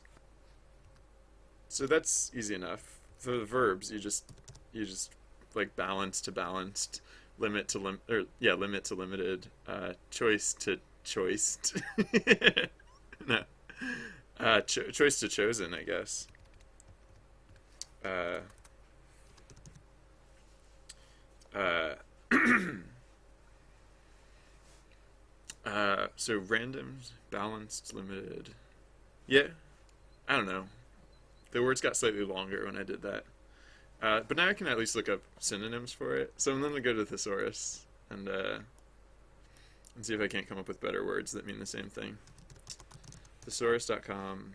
So that's easy enough. For the verbs, you just like balance to balanced, limit to limited, choice to choiced. No. Choice to chosen, I guess. So randoms, balanced, limited. Yeah, I don't know. The words got slightly longer when I did that. But now I can at least look up synonyms for it. So I'm going to go to thesaurus and see if I can't come up with better words that mean the same thing. Thesaurus.com,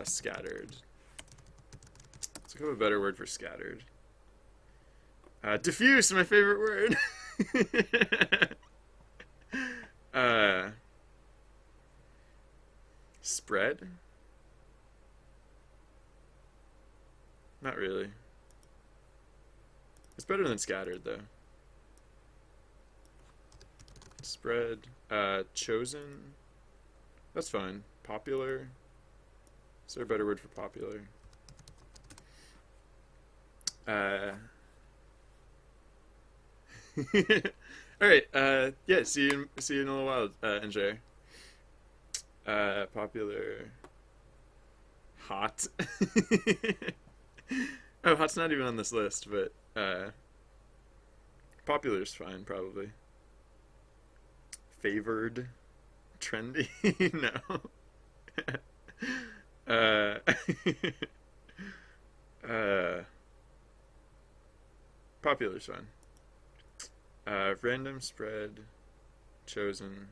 scattered. Let's look up a better word for scattered. Diffuse, my favorite word. Spread? Not really. It's better than scattered, though. Spread. Chosen. That's fine. Popular. Is there a better word for popular? Alright, yeah, see you in a little while, NJ. Popular. Hot. Oh, hot's not even on this list, but popular's fine, probably. Favored. Trendy. No. Popular's fine. Random, spread, chosen,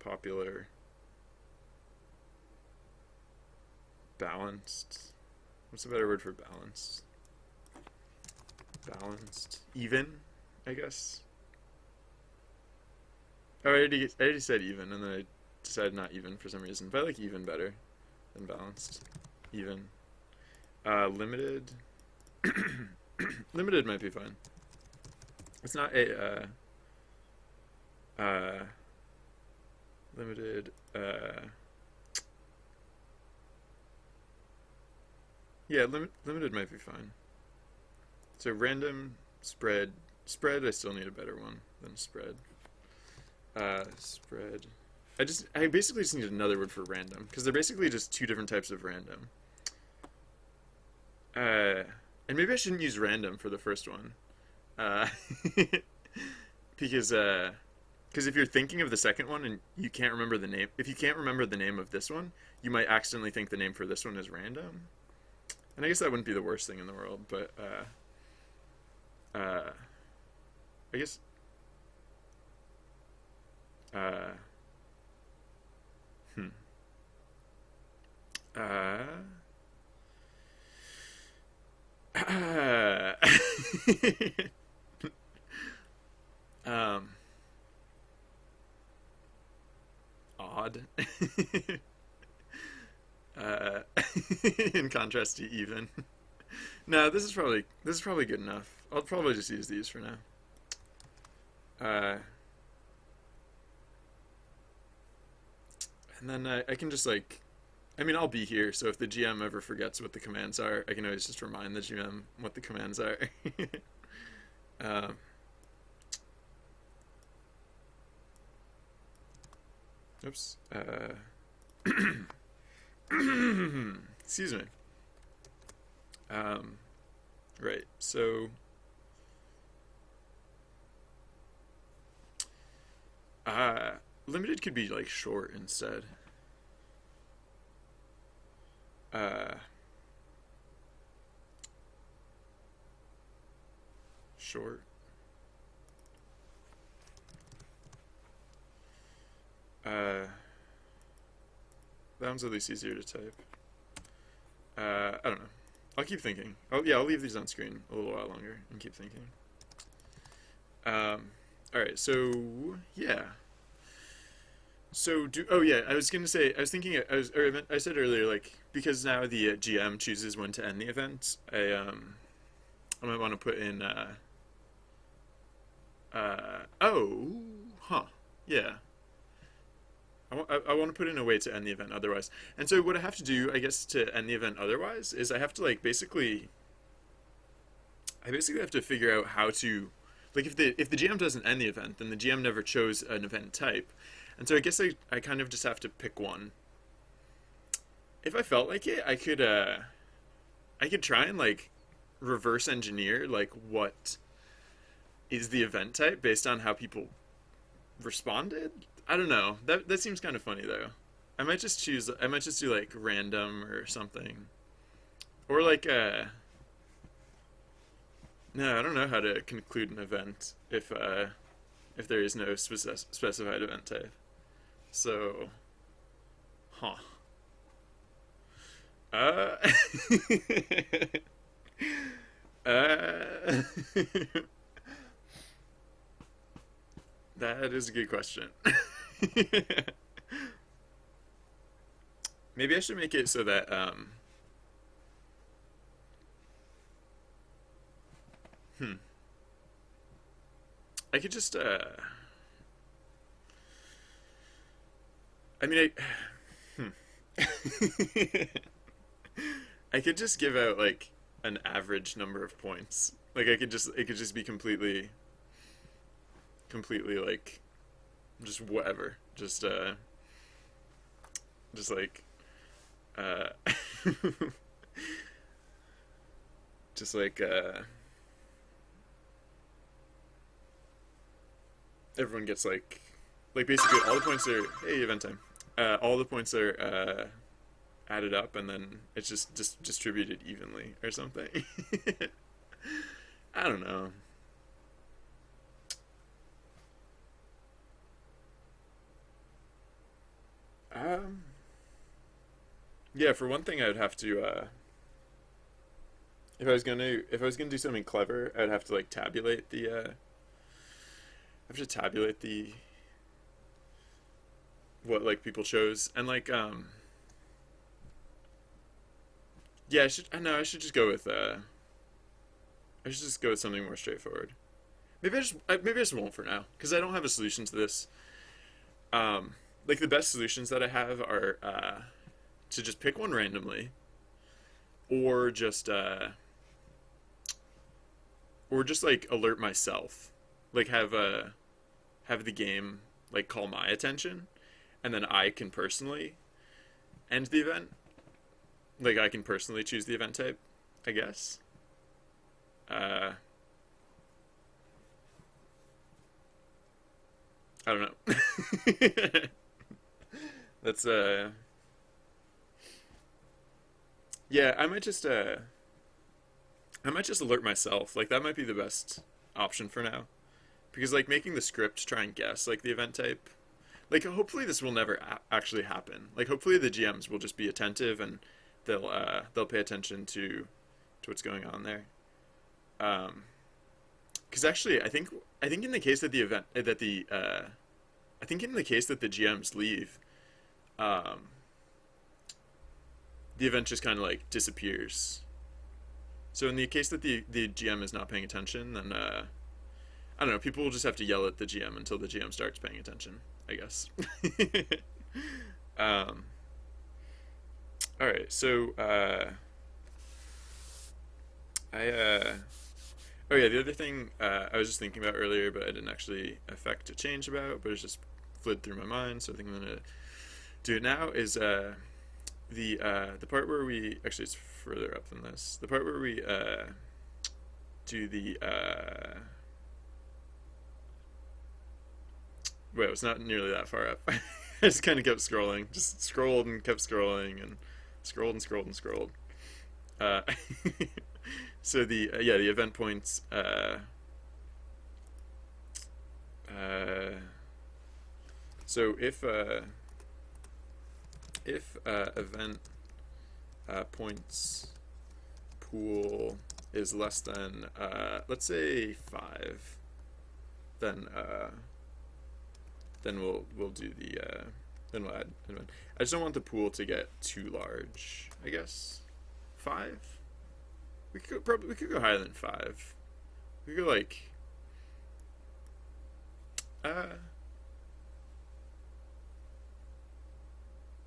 popular, balanced. What's a better word for balanced? Balanced. Even, I guess. Oh, I already said even, and then I decided not even for some reason. But I like even better than balanced. Even. Limited. Limited might be fine. It's not a, limited, yeah, limited might be fine. So random, spread, I still need a better one than spread. Spread. I basically just need another word for random, because they're basically just two different types of random. And maybe I shouldn't use random for the first one. Because if you're thinking of the second one and you can't remember the name, if you can't remember the name of this one, you might accidentally think the name for this one is random. And I guess that wouldn't be the worst thing in the world, but I guess odd. uh, in contrast to even. No, this is probably good enough. I'll probably just use these for now. And then I can just like, I mean, I'll be here, so if the GM ever forgets what the commands are, I can always just remind the GM what the commands are. um, oops. Excuse me. Right, so limited could be like short instead. Uh, Short. That one's at least easier to type. I don't know. I'll keep thinking. Oh yeah, I'll leave these on screen a little while longer and keep thinking. All right, so yeah. So do oh yeah, I was gonna say I was thinking I said earlier like because now the GM chooses when to end the event. I might want to put in oh huh yeah I want to put in a way to end the event otherwise. And so what I have to do, I guess, to end the event otherwise is I have to like I basically have to figure out how to like if the GM doesn't end the event, then the GM never chose an event type. And so I guess I kind of just have to pick one. If I felt like it, I could try and like reverse engineer like what is the event type based on how people responded. I don't know. That seems kind of funny though. I might just do like random or something. Or like no, I don't know how to conclude an event if there is no specified event type. So, huh. Uh uh That is a good question. Maybe I should make it so that hmm. I could just I mean I I could just give out like an average number of points. Like it could just be completely like just whatever. Just like uh just like everyone gets like basically all the points are hey event time. All the points are added up and then it's just distributed evenly or something. I don't know. Um, yeah, for one thing, I would have to if I was gonna do something clever, I'd have to like tabulate the I have to tabulate the what like people chose and like yeah I know I should just go with I should just go with something more straightforward. Maybe I just won't for now because I don't have a solution to this. Like the best solutions that I have are to just pick one randomly, or just like alert myself, like have the game like call my attention, and then I can personally end the event. Like I can personally choose the event type, I guess. Uh, I don't know. That's yeah, I might just alert myself. Like that might be the best option for now. Because like making the script try and guess like the event type. Like hopefully this will never actually happen. Like hopefully the GMs will just be attentive and they'll pay attention to what's going on there. Um cuz actually I think in the case that the event that the I think in the case that the GMs leave, um, the event just kind of like disappears. So in the case that the GM is not paying attention, then I don't know. People will just have to yell at the GM until the GM starts paying attention, I guess. um, all right. So I oh yeah, the other thing I was just thinking about earlier, but I didn't actually affect a change about, but it's just fled through my mind. So I think I'm gonna do it now. Is the part where we actually it's further up than this. The part where we do the well, it's not nearly that far up. I just kind of kept scrolling, just scrolled and kept scrolling and scrolled and scrolled and scrolled. Uh, so the yeah, the event points. Uh, so if event points pool is less than let's say 5, then we'll do the then we'll add an event. I just don't want the pool to get too large. I guess 5. We could go higher than 5. We could go like uh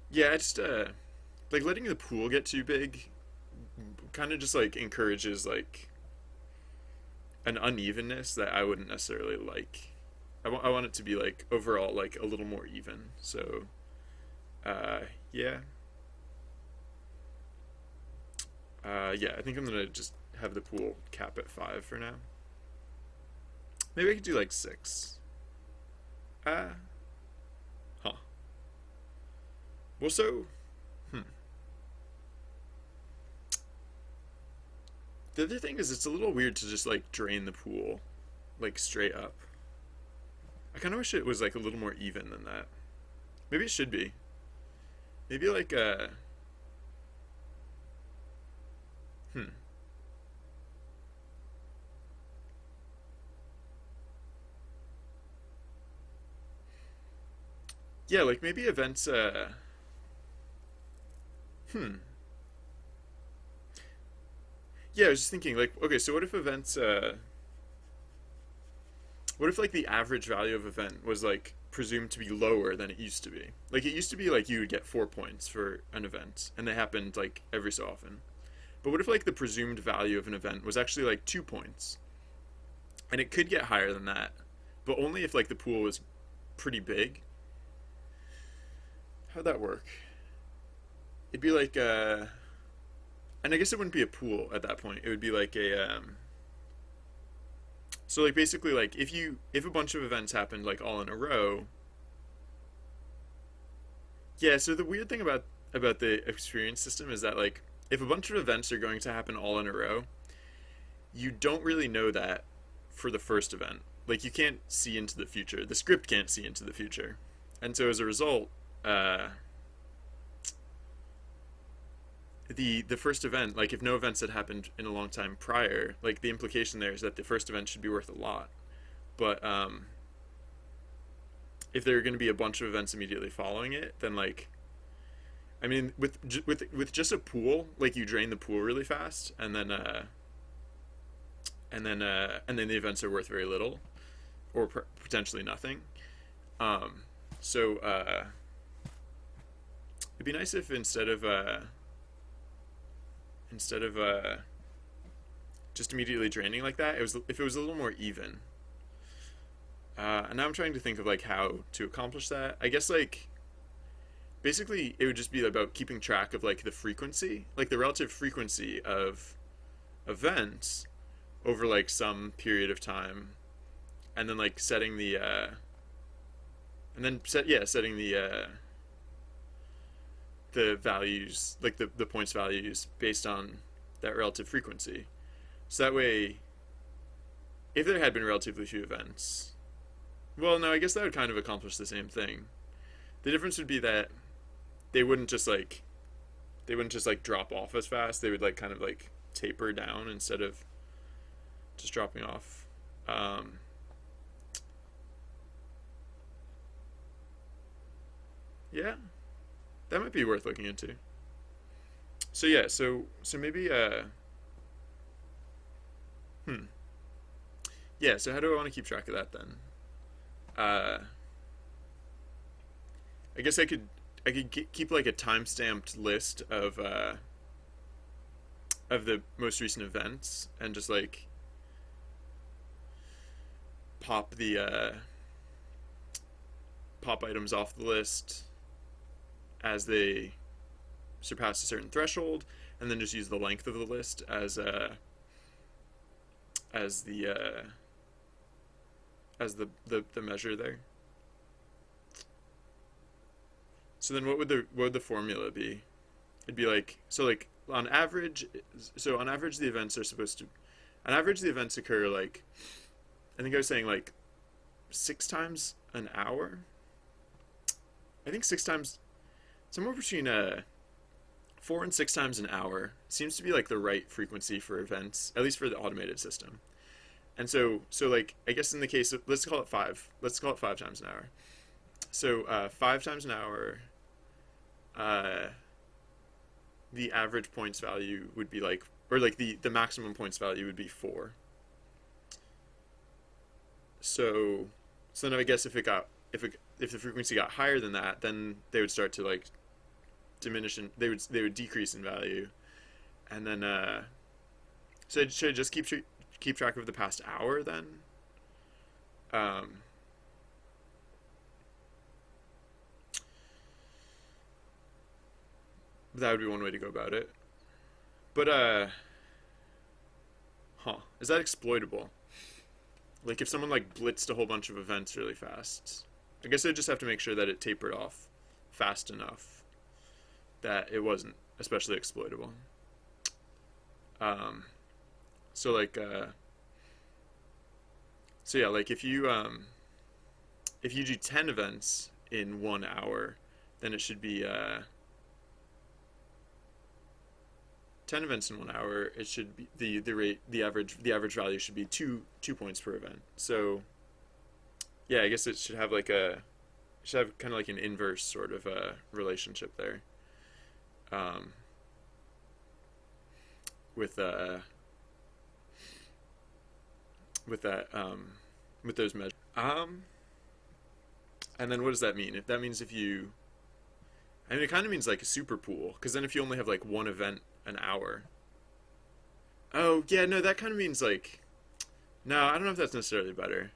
yeah, I just like letting the pool get too big kind of just like encourages like an unevenness that I wouldn't necessarily like. I want it to be like overall like a little more even. So uh yeah. Yeah, I think I'm gonna just have the pool cap at 5 for now. Maybe I could do like 6. Uh huh. Well, so hmm. The other thing is it's a little weird to just like drain the pool like straight up. I kind of wish it was like a little more even than that. Maybe it should be. Maybe like hmm. Yeah, like maybe events hmm. Yeah, I was just thinking like okay, so what if events what if like the average value of event was like presumed to be lower than it used to be? Like it used to be like you would get 4 points for an event and they happened like every so often. But what if like the presumed value of an event was actually like 2 points? And it could get higher than that, but only if like the pool was pretty big. How'd that work? It'd be like and I guess it wouldn't be a pool at that point. It would be like a so like basically like if a bunch of events happened like all in a row. Yeah, so the weird thing about the experience system is that like if a bunch of events are going to happen all in a row, you don't really know that for the first event. Like you can't see into the future. The script can't see into the future. And so as a result, uh the first event, like if no events had happened in a long time prior, like the implication there is that the first event should be worth a lot. But if there are going to be a bunch of events immediately following it, then like I mean with just a pool, like you drain the pool really fast, and then the events are worth very little, or potentially nothing. Um, so it'd be nice if instead of just immediately draining like that, it was if it was a little more even. And now I'm trying to think of like how to accomplish that. I guess like basically it would just be about keeping track of like the frequency, like the relative frequency of events over like some period of time, and then like setting the setting the values, like the points values based on that relative frequency. So that way, if there had been relatively few events, well, no, I guess that would kind of accomplish the same thing. The difference would be that they wouldn't just like drop off as fast. They would like kind of like taper down instead of just dropping off. Yeah. that might be worth looking into. So yeah, so maybe hmm. Yeah, so how do I want to keep track of that then? Uh I guess I could keep like a time-stamped list of the most recent events and just like pop the pop items off the list as they surpass a certain threshold, and then just use the length of the list as the measure there. So then what would the formula be? It'd be like, so like on average, so on average the events are supposed to on average the events occur like, I think I was saying like 6 times an hour. I think 6 times, somewhere between 4 and 6 times an hour seems to be like the right frequency for events, at least for the automated system. And so like I guess in the case of, let's call it five. Let's call it 5 times an hour. So 5 times an hour, uh, the average points value would be like, or like the maximum points value would be 4. So so then I guess if the frequency got higher than that, then they would start to like diminish, and they would decrease in value, and then so should I just keep track of the past hour then? Um, that would be one way to go about it. But is that exploitable? Like if someone like blitzed a whole bunch of events really fast, I guess I'd just have to make sure that it tapered off fast enough that it wasn't especially exploitable. Um, so like so yeah, like if you do 10 events in 1 hour, then it should be 10 events in 1 hour. It should be the rate the average value should be two points per event. So yeah, I guess it should have like a should have kind of like an inverse sort of relationship there, um, with with that with those measures. And then what does that mean? If that means if you, I mean, it kind of means like a super pool, because then if you only have like one event an hour. Oh yeah, no, that kind of means like, no, I don't know if that's necessarily better.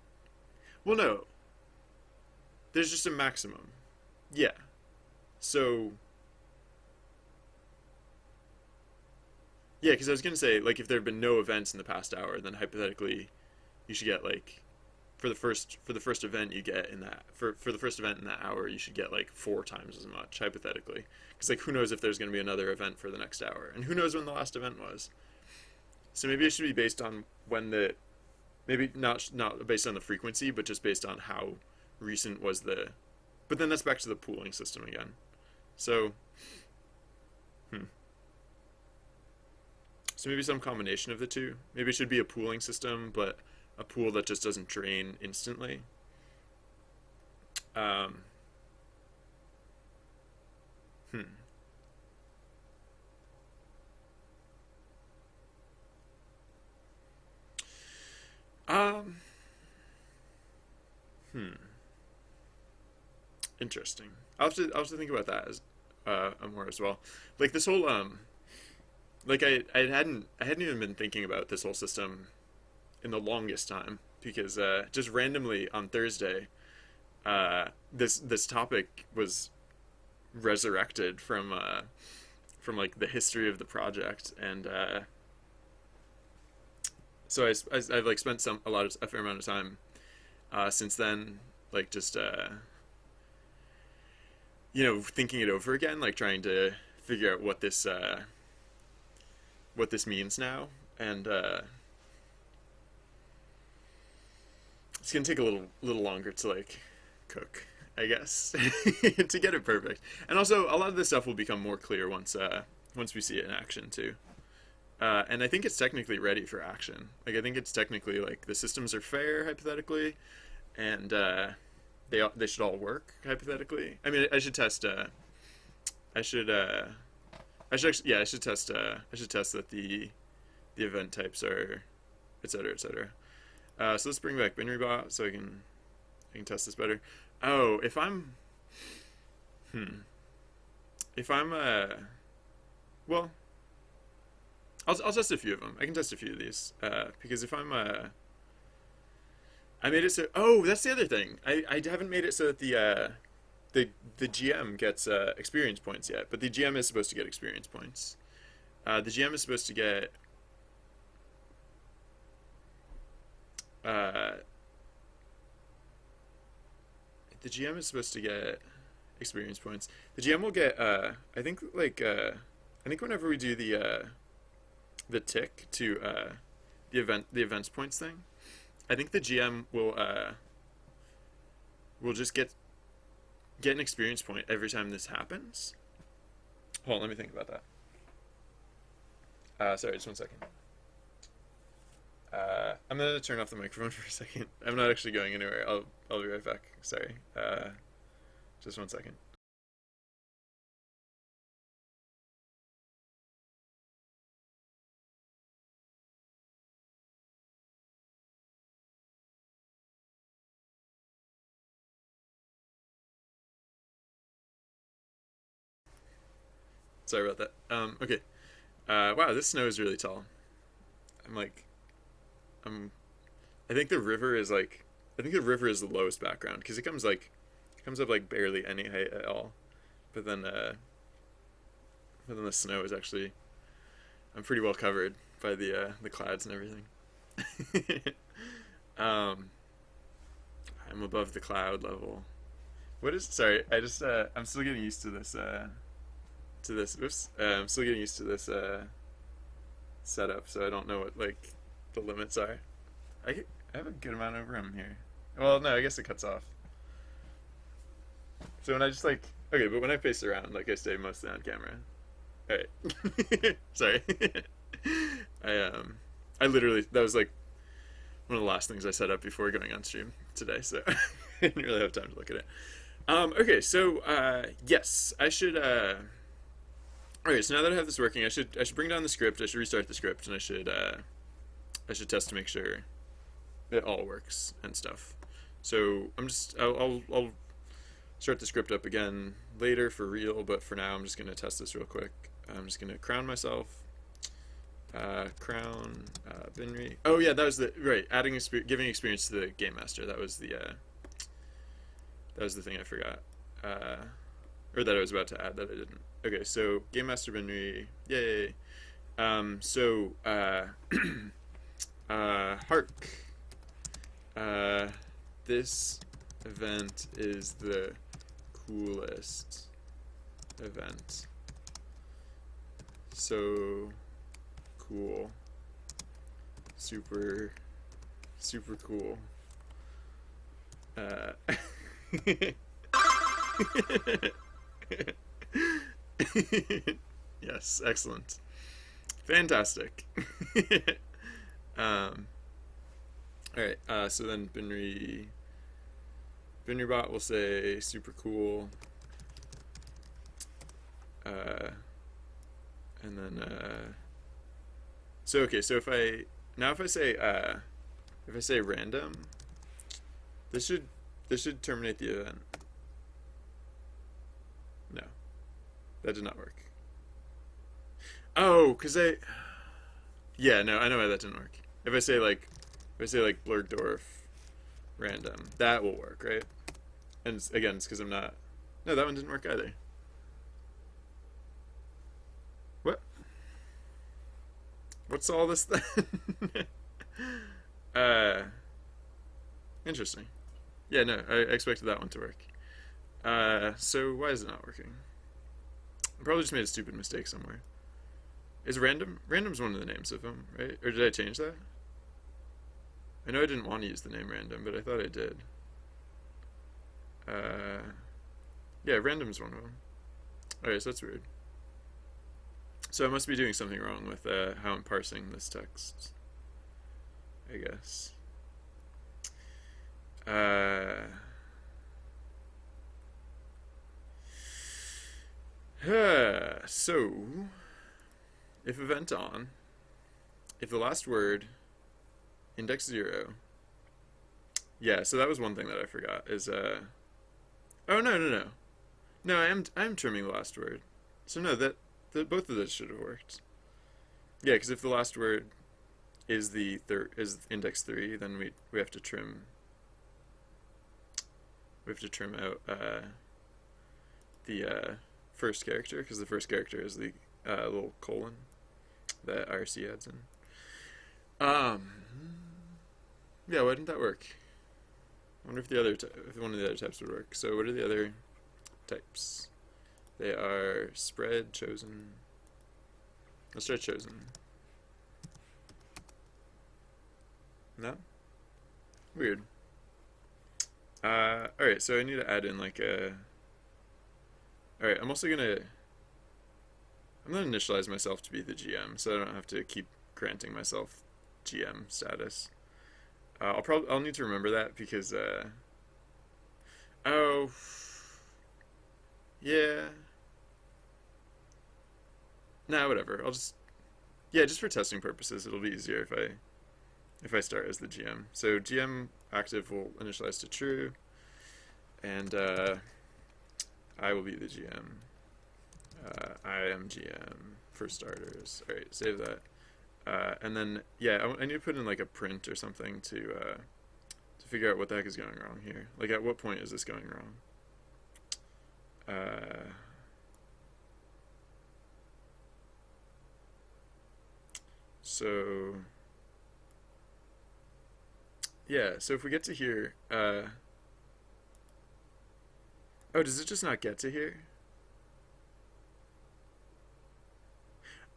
Well, no, there's just a maximum. Yeah. So yeah, because I was gonna say like if there have been no events in the past hour, then hypothetically you should get like for the first event you get in that for the first event in that hour you should get like 4 times as much hypothetically, because like who knows if there's going to be another event for the next hour, and who knows when the last event was. So maybe it should be based on when the, maybe not based on the frequency, but just based on how recent was the, but then that's back to the pooling system again. So hmm. So maybe some combination of the two. Maybe it should be a pooling system, but a pool that just doesn't drain instantly. Um, hmm. Um, hmm. Interesting. I'll have to think about that as more as well. Like this whole like I hadn't even been thinking about this whole system in the longest time, because just randomly on Thursday, this topic was resurrected from like the history of the project, and so I've like spent a fair amount of time since then, like just thinking it over again, like trying to figure out what this means now, and it's gonna take a little longer to like cook, I guess, to get it perfect. And also, a lot of this stuff will become more clear once we see it in action too. And I think it's technically ready for action. Like I think it's technically like the systems are fair hypothetically, and they should all work hypothetically. I mean, I should test I should I should actually, yeah, I should test that the event types are et cetera, et cetera. So let's bring back BinRebot so I can test this better. Oh, hmm if I'm well, I'll test a few of them. I can test a few of these because if I'm I made it so. Oh, that's the other thing. I haven't made it so that the the GM gets experience points yet, but the GM is supposed to get experience points. The GM is supposed to get uh, the GM is supposed to get experience points. The GM will get I think whenever we do the tick to the events points thing, I think the GM will just get an experience point every time this happens. Hold on, let me think about that. Sorry, just one second. I'm gonna turn off the microphone for a second. I'm not actually going anywhere. I'll be right back. Sorry. Just one second. Sorry about that. Okay. Wow, this snow is really tall. I'm like, I'm. I think the river is like. I think the river is the lowest background because it comes up like barely any height at all. But then, uh, but then the snow is actually. I'm pretty well covered by the clouds and everything. um, I'm above the cloud level. What is? Sorry, I'm still getting used to this. To this. Oops. I'm still getting used to this setup, so I don't know what like the limits are. I have a good amount of room here. Well, no, I guess it cuts off. So when I just like okay, but when I face around, like I stay mostly on camera. All right. Sorry. I literally that was like one of the last things I set up before going on stream today, so I didn't really have time to look at it. Okay, so yes, I should. Okay, so now that I have this working, I should bring down the script. I should restart the script, and I should test to make sure it all works and stuff. So I'll start the script up again later for real, but for now I'm just gonna test this real quick. I'm just gonna crown myself. Crown Binry. Oh yeah, that was the right giving experience to the game master. That was the thing I forgot, or that I was about to add that I didn't. Okay, so game master Binry, yay. So hark. This event is the coolest event. So cool. Super cool. Yes, excellent. Fantastic. Alright, so then BinryBot will say super cool. And then so okay, so if I say random, this should terminate the event. No. That did not work. Oh, yeah, no, I know why that didn't work. If I say like Blurgdorf random, that will work, right? And again, it's because I'm not. No, that one didn't work either. What? What's all this then? uh, Interesting. Yeah, no, I expected that one to work. So why is it not working? I probably just made a stupid mistake somewhere. Is random? Random's one of the names of them, right? Or did I change that? I know I didn't want to use the name random, but I thought I did. Yeah, random's one of them. Alright, so that's weird. So I must be doing something wrong with how I'm parsing this text, I guess. So, if event on, if the last word, index 0, yeah, so that was one thing that I forgot, is, oh, no. No, I am trimming the last word. So no, that both of those should have worked. Yeah, because if the last word is is index 3, then we have to trim out the first character, because the first character is the little colon that IRC adds in. Yeah, why didn't that work? I wonder if if one of the other types would work. So what are the other types? They are spread, chosen. Let's try chosen. No? Weird. Alright, so I need to add in like a... Alright, I'm gonna initialize myself to be the GM, so I don't have to keep granting myself GM status. I'll need to remember that because, oh, yeah. Nah, whatever. Yeah, just for testing purposes, it'll be easier if I start as the GM. So GM active will initialize to true, and I will be the GM. I am GM for starters. All right, save that. And then yeah, I need to put in like a print or something to figure out what the heck is going wrong here. Like, at what point is this going wrong? So yeah, so if we get to here, oh, does it just not get to here?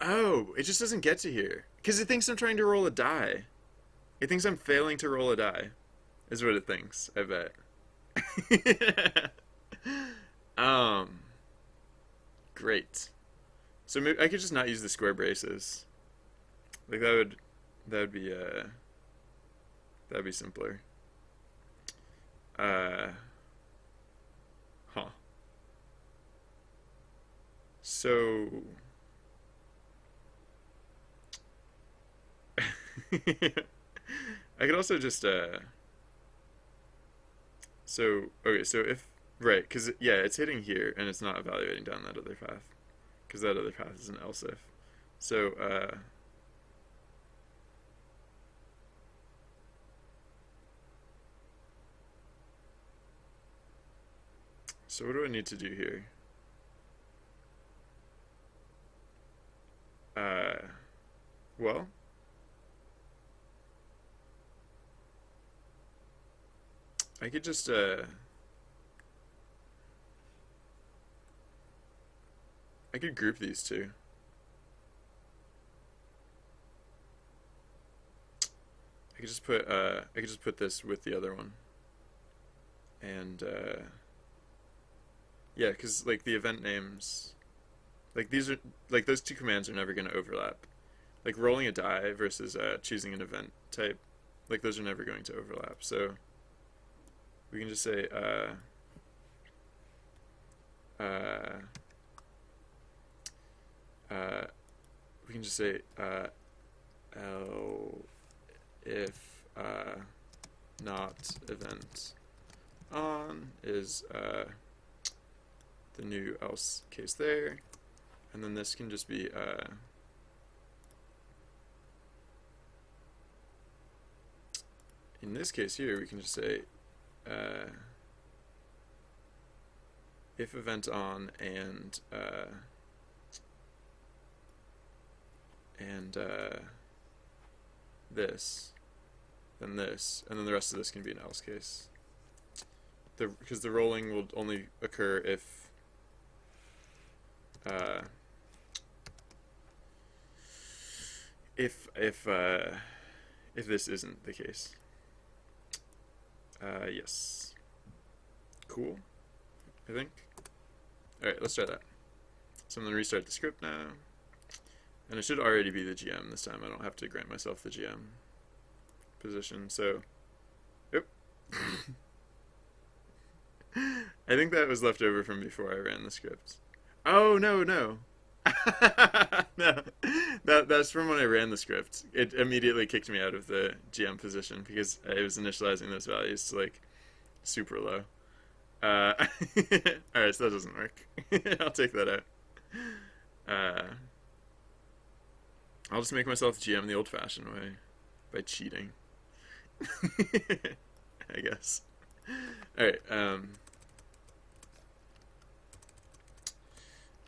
Oh, it just doesn't get to here because it thinks I'm trying to roll a die. It thinks I'm failing to roll a die, is what it thinks. I bet. um, Great. So maybe I could just not use the square braces. Like that would be simpler. Uh, huh. So I could also just so okay, so if right, because yeah, it's hitting here and it's not evaluating down that other path, because that other path is an else if. So so what do I need to do here? Uh, well, I could just I could group these two. I could just put this with the other one, and yeah, because like the event names, like these are like those two commands are never going to overlap. Like rolling a die versus choosing an event type, like those are never going to overlap. So we can just say uh, we can just say L if not event on is the new else case there, and then this can just be in this case here we can just say if event on and this, then this, and then the rest of this can be an else case. Because the rolling will only occur if if this isn't the case. Yes. Cool. I think. All right, let's try that. So I'm gonna restart the script now, and it should already be the GM this time. I don't have to grant myself the GM position. So, yep. I think that was left over from before I ran the script. Oh no. No, that's from when I ran the script. It immediately kicked me out of the GM position because I was initializing those values to like super low. All right, so that doesn't work. I'll take that out. Uh, I'll just make myself GM the old-fashioned way by cheating. I guess. All right. All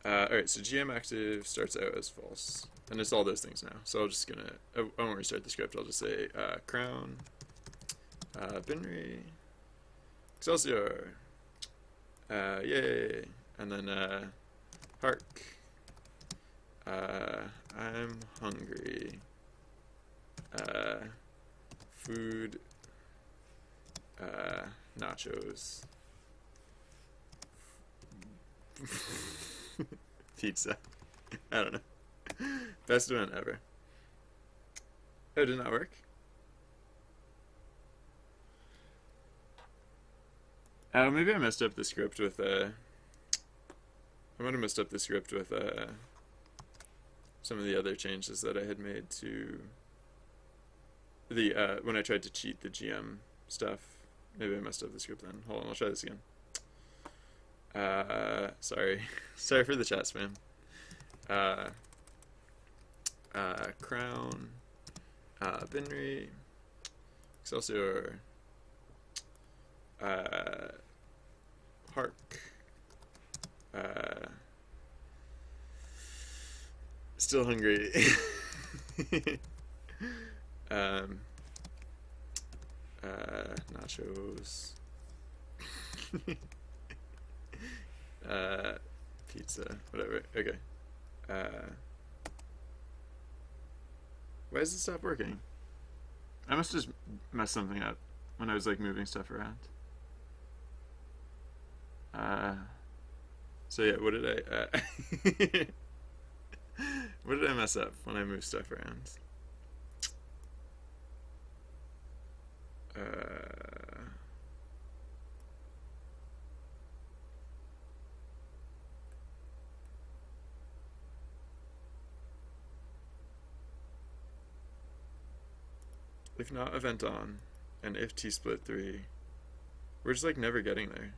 right. So GM active starts out as false, and it's all those things now. So I'm just gonna. I won't restart the script. I'll just say crown, binary, Excelsior, yay, and then hark. I'm hungry. Food. Nachos. Pizza. I don't know. Best event ever. Oh, did not work? Oh, maybe I messed up the script with I might have messed up the script with some of the other changes that I had made to the when I tried to cheat the GM stuff. Maybe I messed up the script then. Hold on, I'll try this again. Sorry. Sorry for the chat spam. Crown, binary, Excelsior, hark, still hungry. Nachos. Pizza, whatever. Okay. Why does it stop working? I must just mess something up when I was like moving stuff around. So yeah, what did I what did I mess up when I moved stuff around? If not event on, and if T split 3, we're just like never getting there.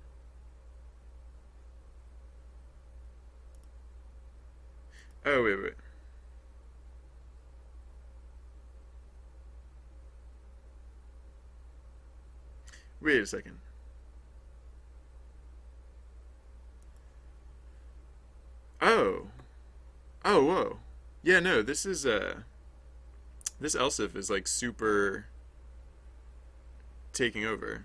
Oh, wait. Wait a second. Oh. Oh, whoa. Yeah, no, this is, this else if is like super taking over.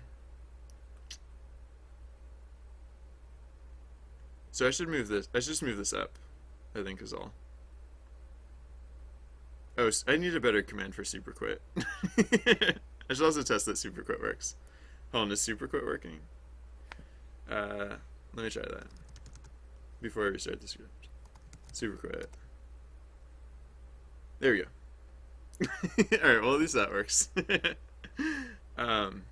So I should move this, I should just move this up, I think is all. Oh, I need a better command for super quit. I should also test that super quit works. Hold on, is super quit working? Let me try that before I restart the script. Super quit. There we go. Alright, well at least that works. And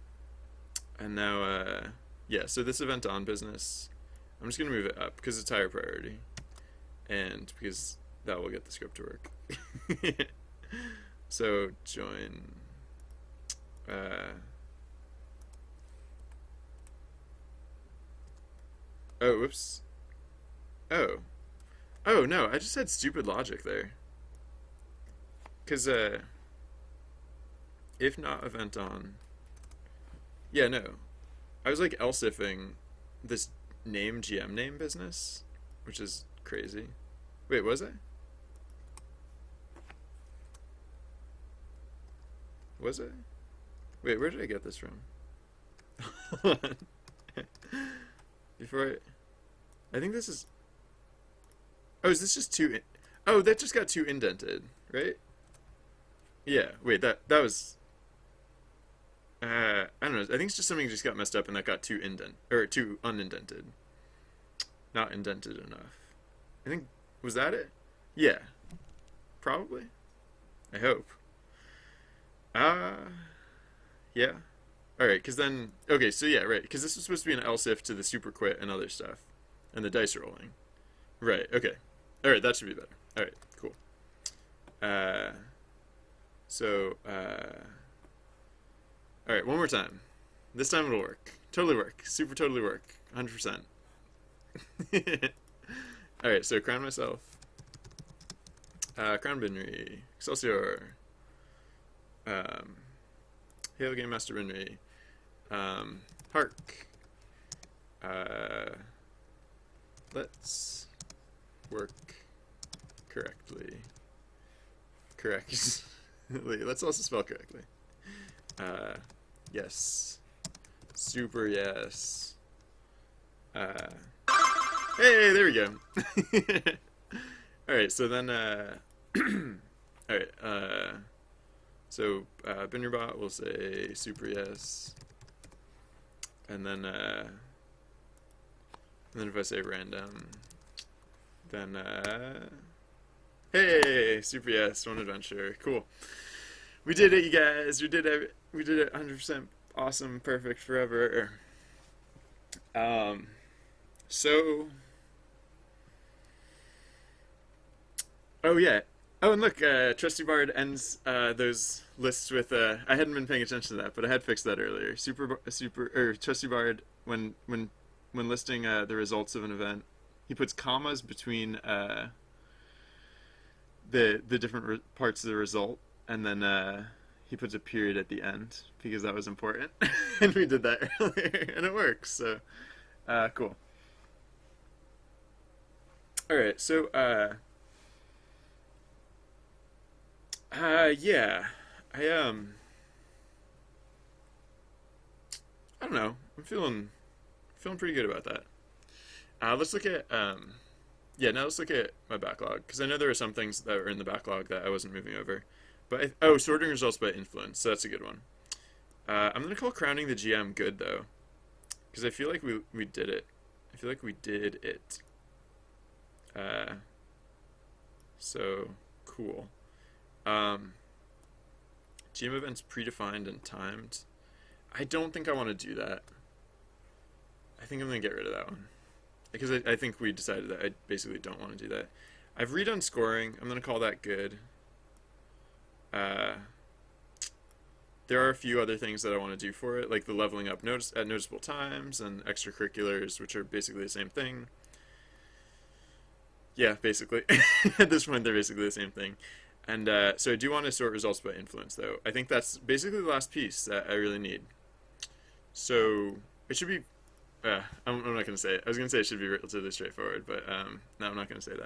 now, yeah, so this event on business, I'm just going to move it up because it's higher priority. And because that will get the script to work. So join, oh, whoops. Oh. Oh, no, I just had stupid logic there. Because, if not event on. Yeah, no. I was like else ifing this name GM name business, which is crazy. Wait, was I? Was I? Wait, where did I get this from? Hold on. Before I think this is. Oh, is this just too? Oh, that just got too indented, right? Yeah. Wait, that was. I don't know. I think it's just something just got messed up and that got too too unindented, not indented enough. I think was that it? Yeah, probably. I hope. Yeah. All right, because then okay, so yeah, right, because this was supposed to be an else if to the super quit and other stuff, and the dice rolling. Right. Okay. All right, that should be better. All right, cool. Uh, so, all right, one more time. This time it'll work. Totally work. Super totally work. 100%. All right, so crown myself. Crown Binry. Excelsior. Hail Game Master Binry. Hark. Let's work correctly. Correctly. Let's also spell correctly. Yes. Super yes. Hey, there we go. Alright, so then, alright, so, Binnerbot will say super yes. And then if I say random, then, hey, super yes, one adventure. Cool. We did it, you guys. We did it 100% awesome, perfect, forever. So, oh yeah. Oh, and look, Trusty Bard ends those lists with I hadn't been paying attention to that, but I had fixed that earlier. Trusty Bard when listing the results of an event, he puts commas between the different parts of the result, and then he puts a period at the end because that was important, and we did that earlier, and it works. So, cool. All right, so yeah, I don't know. I'm feeling pretty good about that. Let's look at yeah. Now let's look at my backlog because I know there are some things that were in the backlog that I wasn't moving over. But oh, sorting results by influence. So that's a good one. I'm gonna call crowning the GM good though, because I feel like we did it. I feel like we did it. So cool. GM events predefined and timed. I don't think I want to do that. I think I'm gonna get rid of that one because I think we decided that I basically don't want to do that. I've redone scoring. I'm gonna call that good. There are a few other things that I want to do for it, like the leveling up at noticeable times and extracurriculars, which are basically the same thing. Yeah, basically. At this point, they're basically the same thing. And so I do want to sort results by influence, though. I think that's basically the last piece that I really need. So it should be... I'm not going to say it. I was going to say it should be relatively straightforward, but no, I'm not going to say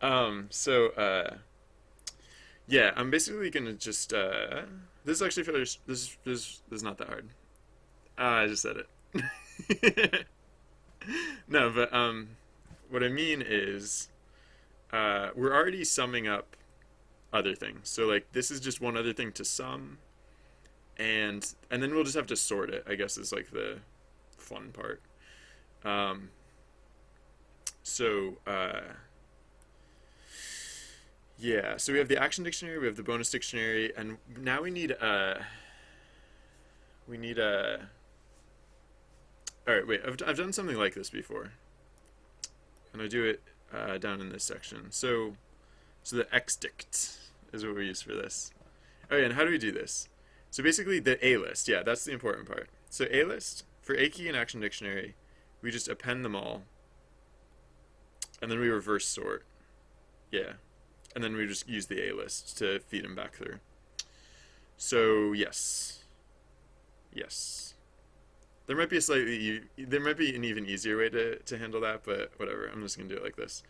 that. Yeah, I'm basically gonna just this is actually fairly this is not that hard. I just said it. No, but what I mean is we're already summing up other things. So like this is just one other thing to sum, and then we'll just have to sort it, I guess, is like the fun part. So yeah, so we have the action dictionary, we have the bonus dictionary, and now we need a. All right, wait. I've done something like this before, and I do it down in this section. So the exdict is what we use for this. Oh yeah, and how do we do this? So basically, the A list. Yeah, that's the important part. So A list for A key and action dictionary, we just append them all, and then we reverse sort. Yeah. And then we just use the A list to feed them back through. So yes. There might be there might be an even easier way to handle that, but whatever. I'm just gonna do it like this.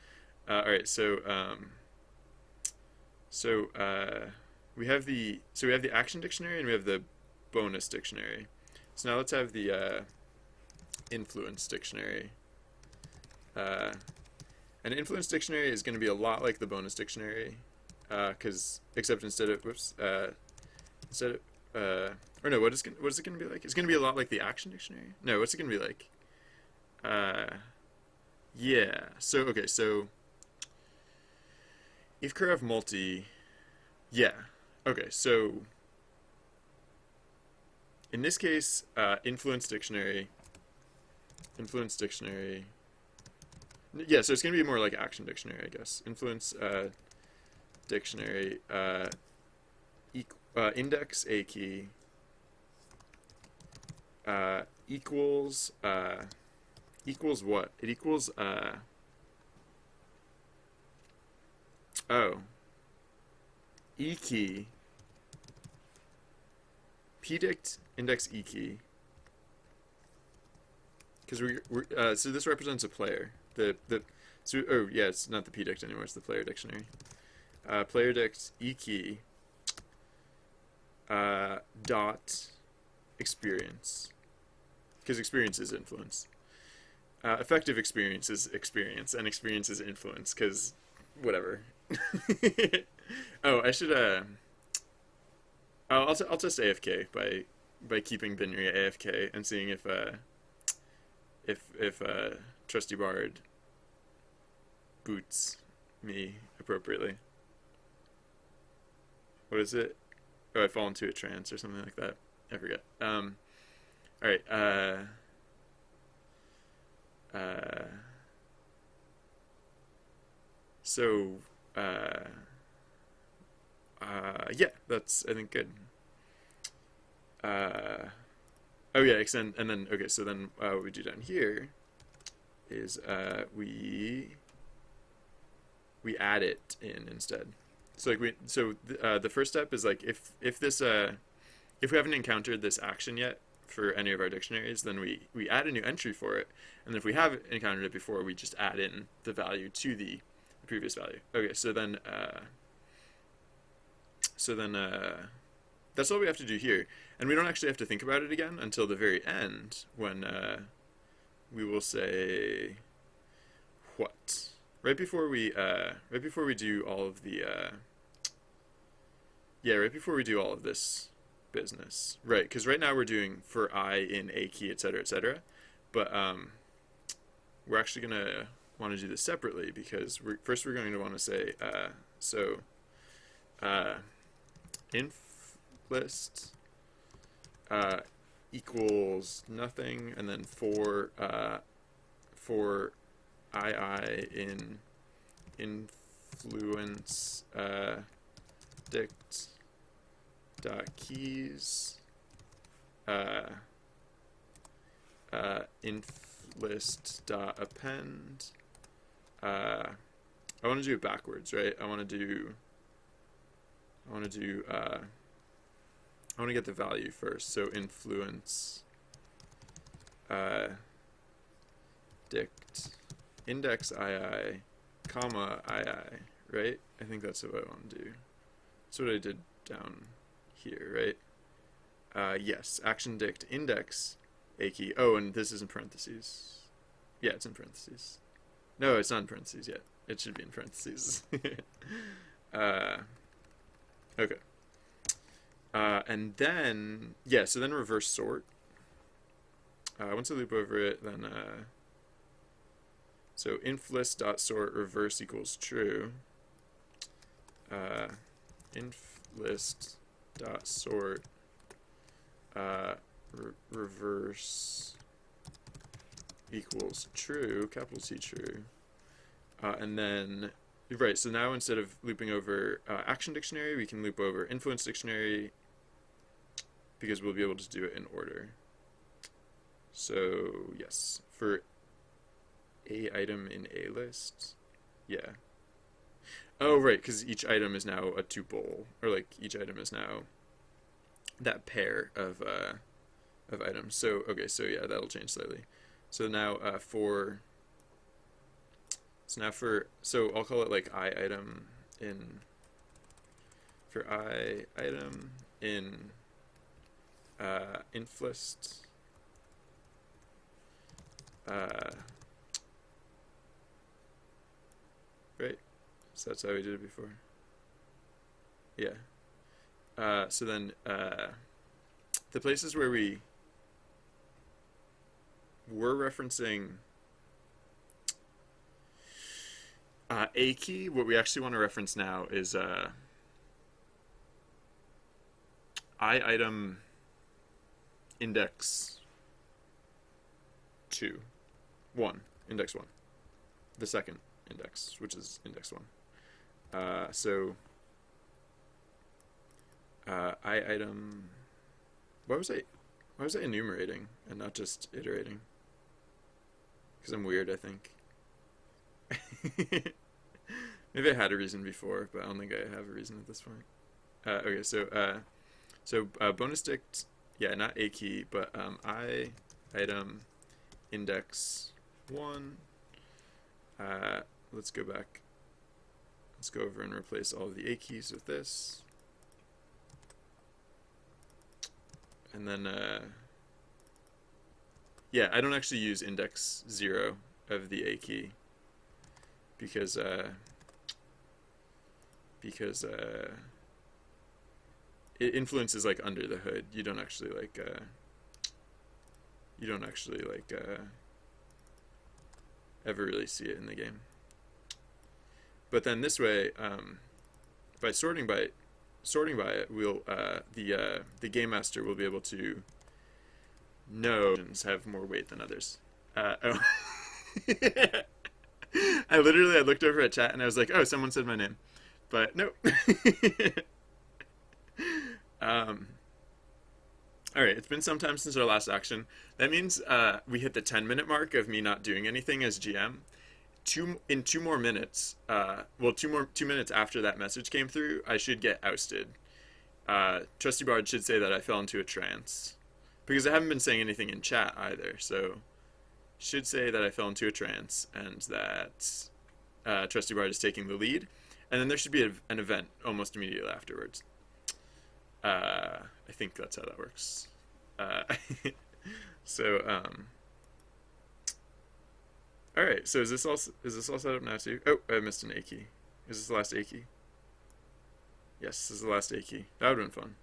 All right. So we have the action dictionary and we have the bonus dictionary. So now let's have the influence dictionary. An influence dictionary is going to be a lot like the bonus dictionary, except instead of or no, what is it going to be like? It's going to be a lot like the action dictionary. No, what's it going to be like? Yeah. So okay, so if curve multi, yeah. Okay, so in this case, influence dictionary. Yeah, so it's going to be more like action dictionary, I guess. Influence dictionary index a key equals equals what? It equals oh, e key pdict index e key, because we're so this represents a player. So oh yeah, it's not the pdict anymore, it's the player dictionary. Player dict e key dot experience, because experience is influence. Effective experience is experience, and experience is influence, because whatever. Oh, I should I'll test AFK by keeping binary AFK and seeing if Trusty Bard boots me appropriately. What is it? Oh, I fall into a trance or something like that. I forget. All right. So yeah, that's I think good. Oh yeah, extend, and then okay. So then what we do down here is we add it in instead. So like the first step is like if this if we haven't encountered this action yet for any of our dictionaries, then we add a new entry for it, and if we have encountered it before, we just add in the value to the previous value. Okay, so then that's all we have to do here, and we don't actually have to think about it again until the very end when we will say what right before we do all of the right before we do all of this business, right? Because right now we're doing for I in a key, etc., but we're actually gonna want to do this separately, because we're going to want to say inf list equals nothing, and then for I in influence dict dot keys inf list dot append. I want to do it backwards, right? I want to get the value first. So influence dict index II comma II, right? I think that's what I want to do. That's what I did down here, right? Yes, action dict index a key. Oh, and this is in parentheses. Yeah, it's in parentheses. No, it's not in parentheses yet. It should be in parentheses. Okay. And then, yeah, so then reverse sort. Once I loop over it, then, so inflist.sort reverse equals true. Inflist.sort reverse equals true, capital T true. And then, right, so now instead of looping over action dictionary, we can loop over influence dictionary, because we'll be able to do it in order. So, yes, for a item in a list, yeah. Oh, right, because each item is now a tuple, or like each item is now that pair of items. So, okay, so yeah, that'll change slightly. So now so I'll call it like I item in, for I item in inflist right? So that's how we did it before. Yeah. So then the places where we were referencing a key, what we actually want to reference now is I item index 1, index 1. the second index, which is index 1. So I item. Why was I enumerating and not just iterating? Because I'm weird, I think. Maybe I had a reason before, but I don't think I have a reason at this point. Okay, so bonus dict, yeah, not a key, but I item index 1. Let's go back. Let's go over and replace all of the a keys with this. And then, yeah, I don't actually use index 0 of the a key because it influences like under the hood. You don't actually like ever really see it in the game. But then this way, by sorting by it, we'll the game master will be able to know have more weight than others. Oh. I looked over at chat and I was like, oh, someone said my name, but nope. All right, it's been some time since our last action. That means we hit the 10-minute mark of me not doing anything as GM. In 2 more minutes, 2 minutes after that message came through, I should get ousted. Trusty Bard should say that I fell into a trance, because I haven't been saying anything in chat either. So, should say that I fell into a trance and that Trusty Bard is taking the lead, and then there should be an event almost immediately afterwards. I think that's how that works. So, all right. So is this all set up now too? Oh, I missed an A key. Is this the last A key? Yes, this is the last A key. That would have been fun.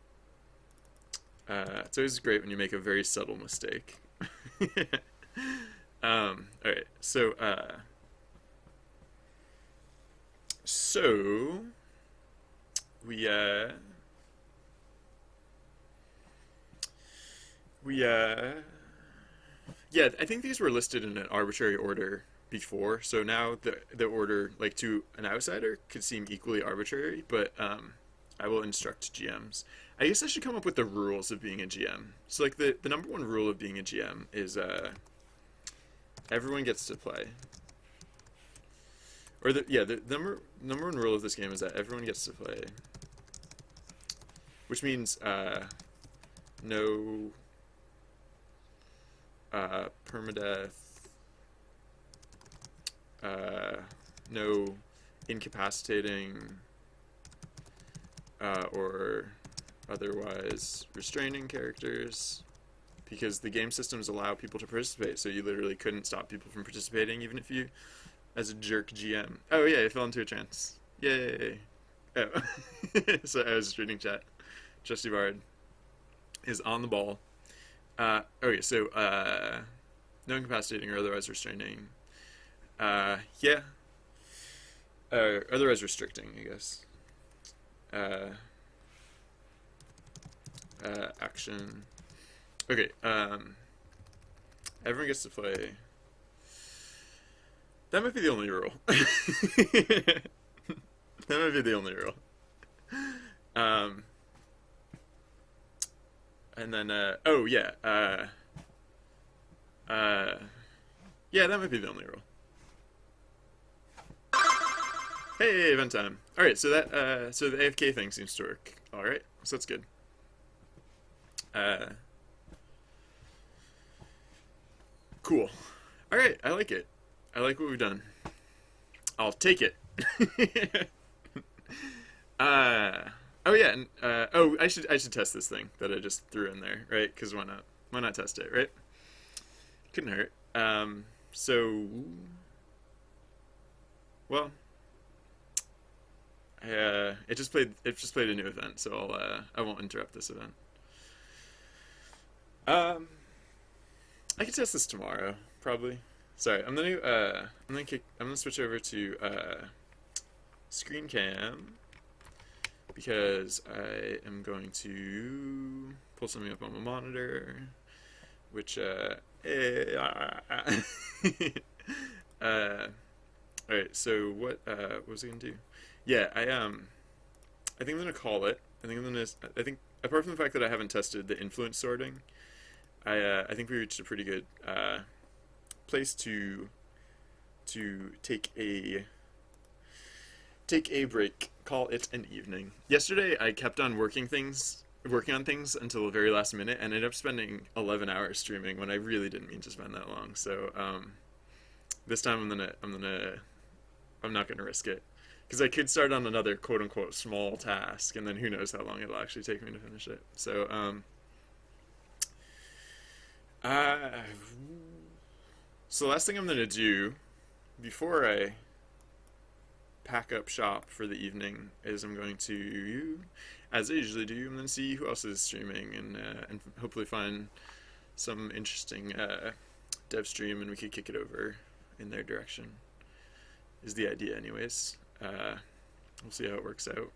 It's always great when you make a very subtle mistake. All right. So yeah, I think these were listed in an arbitrary order before, so now the order, like, to an outsider could seem equally arbitrary, but I will instruct GMs. I guess I should come up with the rules of being a GM. So, like, the number one rule of being a GM is everyone gets to play. Or the number one rule of this game is that everyone gets to play, which means no permadeath, no incapacitating or otherwise restraining characters, because the game systems allow people to participate, so you literally couldn't stop people from participating even if you, as a jerk GM. Oh yeah, I fell into a trance. Yay! Oh. So I was just reading chat. Trusty Bard is on the ball. Okay, so no incapacitating or otherwise restraining. Yeah. Otherwise restricting, I guess. Action. Okay, everyone gets to play. That might be the only rule. That might be the only rule. And then, oh yeah, yeah, that might be the only rule. Hey, event time. All right, so that, so the AFK thing seems to work. All right, so that's good. Cool. All right, I like it. I like what we've done. I'll take it. Oh yeah, and oh, I should test this thing that I just threw in there, right? Because why not? Why not test it, right? Couldn't hurt. So, well, it just played a new event, so I won't interrupt this event. I can test this tomorrow, probably. Sorry, I'm gonna switch over to screen cam, because I am going to pull something up on my monitor, which All right. So what was I gonna do? Yeah, I think I'm gonna call it. I think apart from the fact that I haven't tested the influence sorting, I think we reached a pretty good place to take a break. Call it an evening. Yesterday, I kept on working on things until the very last minute, and ended up spending 11 hours streaming when I really didn't mean to spend that long. So this time I'm not gonna risk it because I could start on another quote unquote small task, and then who knows how long it'll actually take me to finish it. So uh, so the last thing I'm gonna do before I pack up shop for the evening is I'm going to, as I usually do, I'm going to see who else is streaming and hopefully find some interesting dev stream, and we could kick it over in their direction. Is the idea, anyways. We'll see how it works out.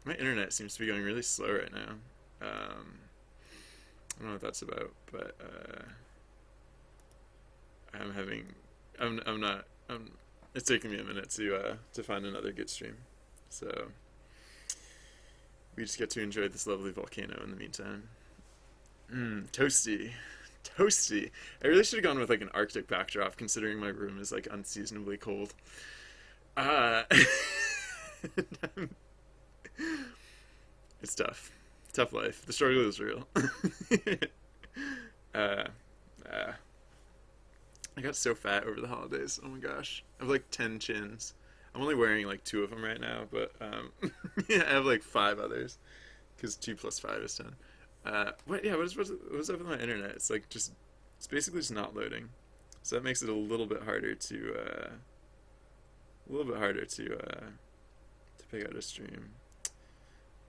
My internet seems to be going really slow right now. I don't know what that's about, but I'm having, I'm not, it's taking me a minute to find another good stream. So we just get to enjoy this lovely volcano in the meantime. Toasty. Toasty. I really should have gone with like an Arctic backdrop, considering my room is like unseasonably cold. Uh, it's tough. Tough life. The struggle is real. uh, uh, I got so fat over the holidays. Oh my gosh. I have like 10 chins. I'm only wearing like 2 of them right now, but yeah, I have like 5 others. Because 2 plus 5 is 10. What's up with my internet? It's like it's basically just not loading. So that makes it a little bit harder to pick out a stream.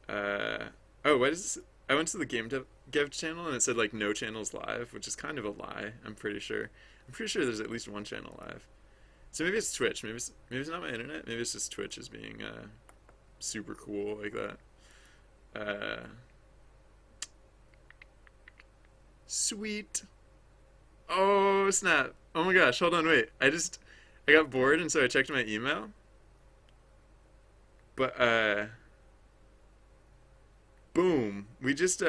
Oh, what is this? I went to the Game Dev channel and it said like no channels live, which is kind of a lie. I'm pretty sure there's at least one channel live. So maybe it's Twitch. Maybe it's not my internet. Maybe it's just Twitch as being super cool like that. Sweet. Oh snap. Oh my gosh. Hold on. Wait. I got bored and so I checked my email. But boom. I just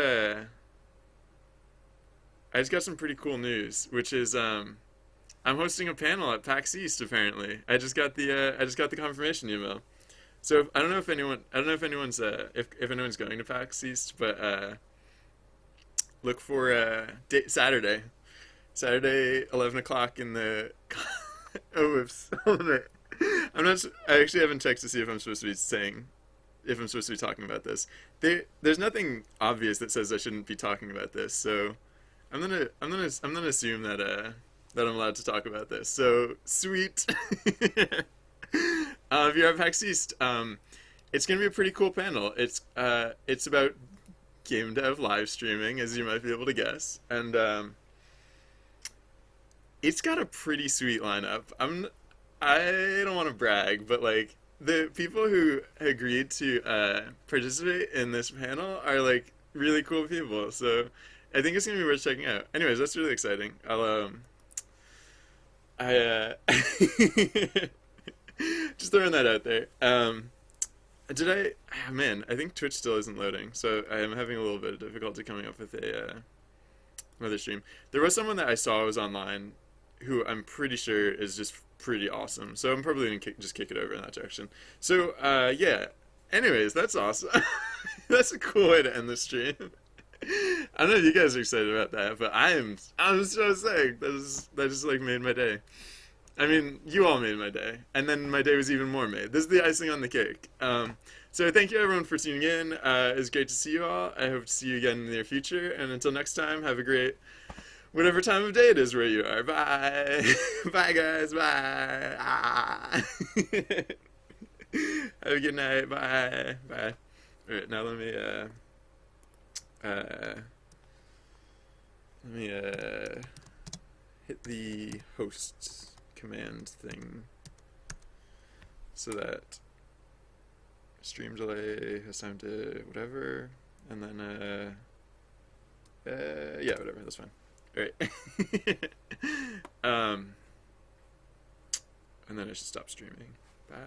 got some pretty cool news, which is I'm hosting a panel at PAX East. Apparently, I just got the confirmation email. So I don't know if anyone's if anyone's going to PAX East, but look for Saturday 11 o'clock in the. Oh, oops. Hold on a minute. I actually haven't checked to see if I'm supposed to be talking about this. There's nothing obvious that says I shouldn't be talking about this, so I'm gonna assume that I'm allowed to talk about this. So sweet. If you're at PAX East, it's gonna be a pretty cool panel. It's about game dev live streaming, as you might be able to guess, and it's got a pretty sweet lineup. I don't want to brag, but like the people who agreed to participate in this panel are like really cool people. So I think it's gonna be worth checking out. Anyways, that's really exciting. I just throwing that out there. Did I? Ah, man, I think Twitch still isn't loading, so I am having a little bit of difficulty coming up with another stream. There was someone that I saw was online, who I'm pretty sure is just pretty awesome. So I'm probably gonna just kick it over in that direction. So yeah. Anyways, that's awesome. That's a cool way to end the stream. I don't know if you guys are excited about that, but I'm so sick. That just like made my day. I mean, you all made my day, and then my day was even more made. This is the icing on the cake. So thank you everyone for tuning in. It was great to see you all. I hope to see you again in the near future, and until next time, have a great whatever time of day it is where you are. Bye. Bye guys. Bye. Have a good night. Bye. Bye. All right, now let me hit the host command thing so that stream delay has time to whatever, and then yeah, whatever, that's fine. All right. and then I should stop streaming. Bye.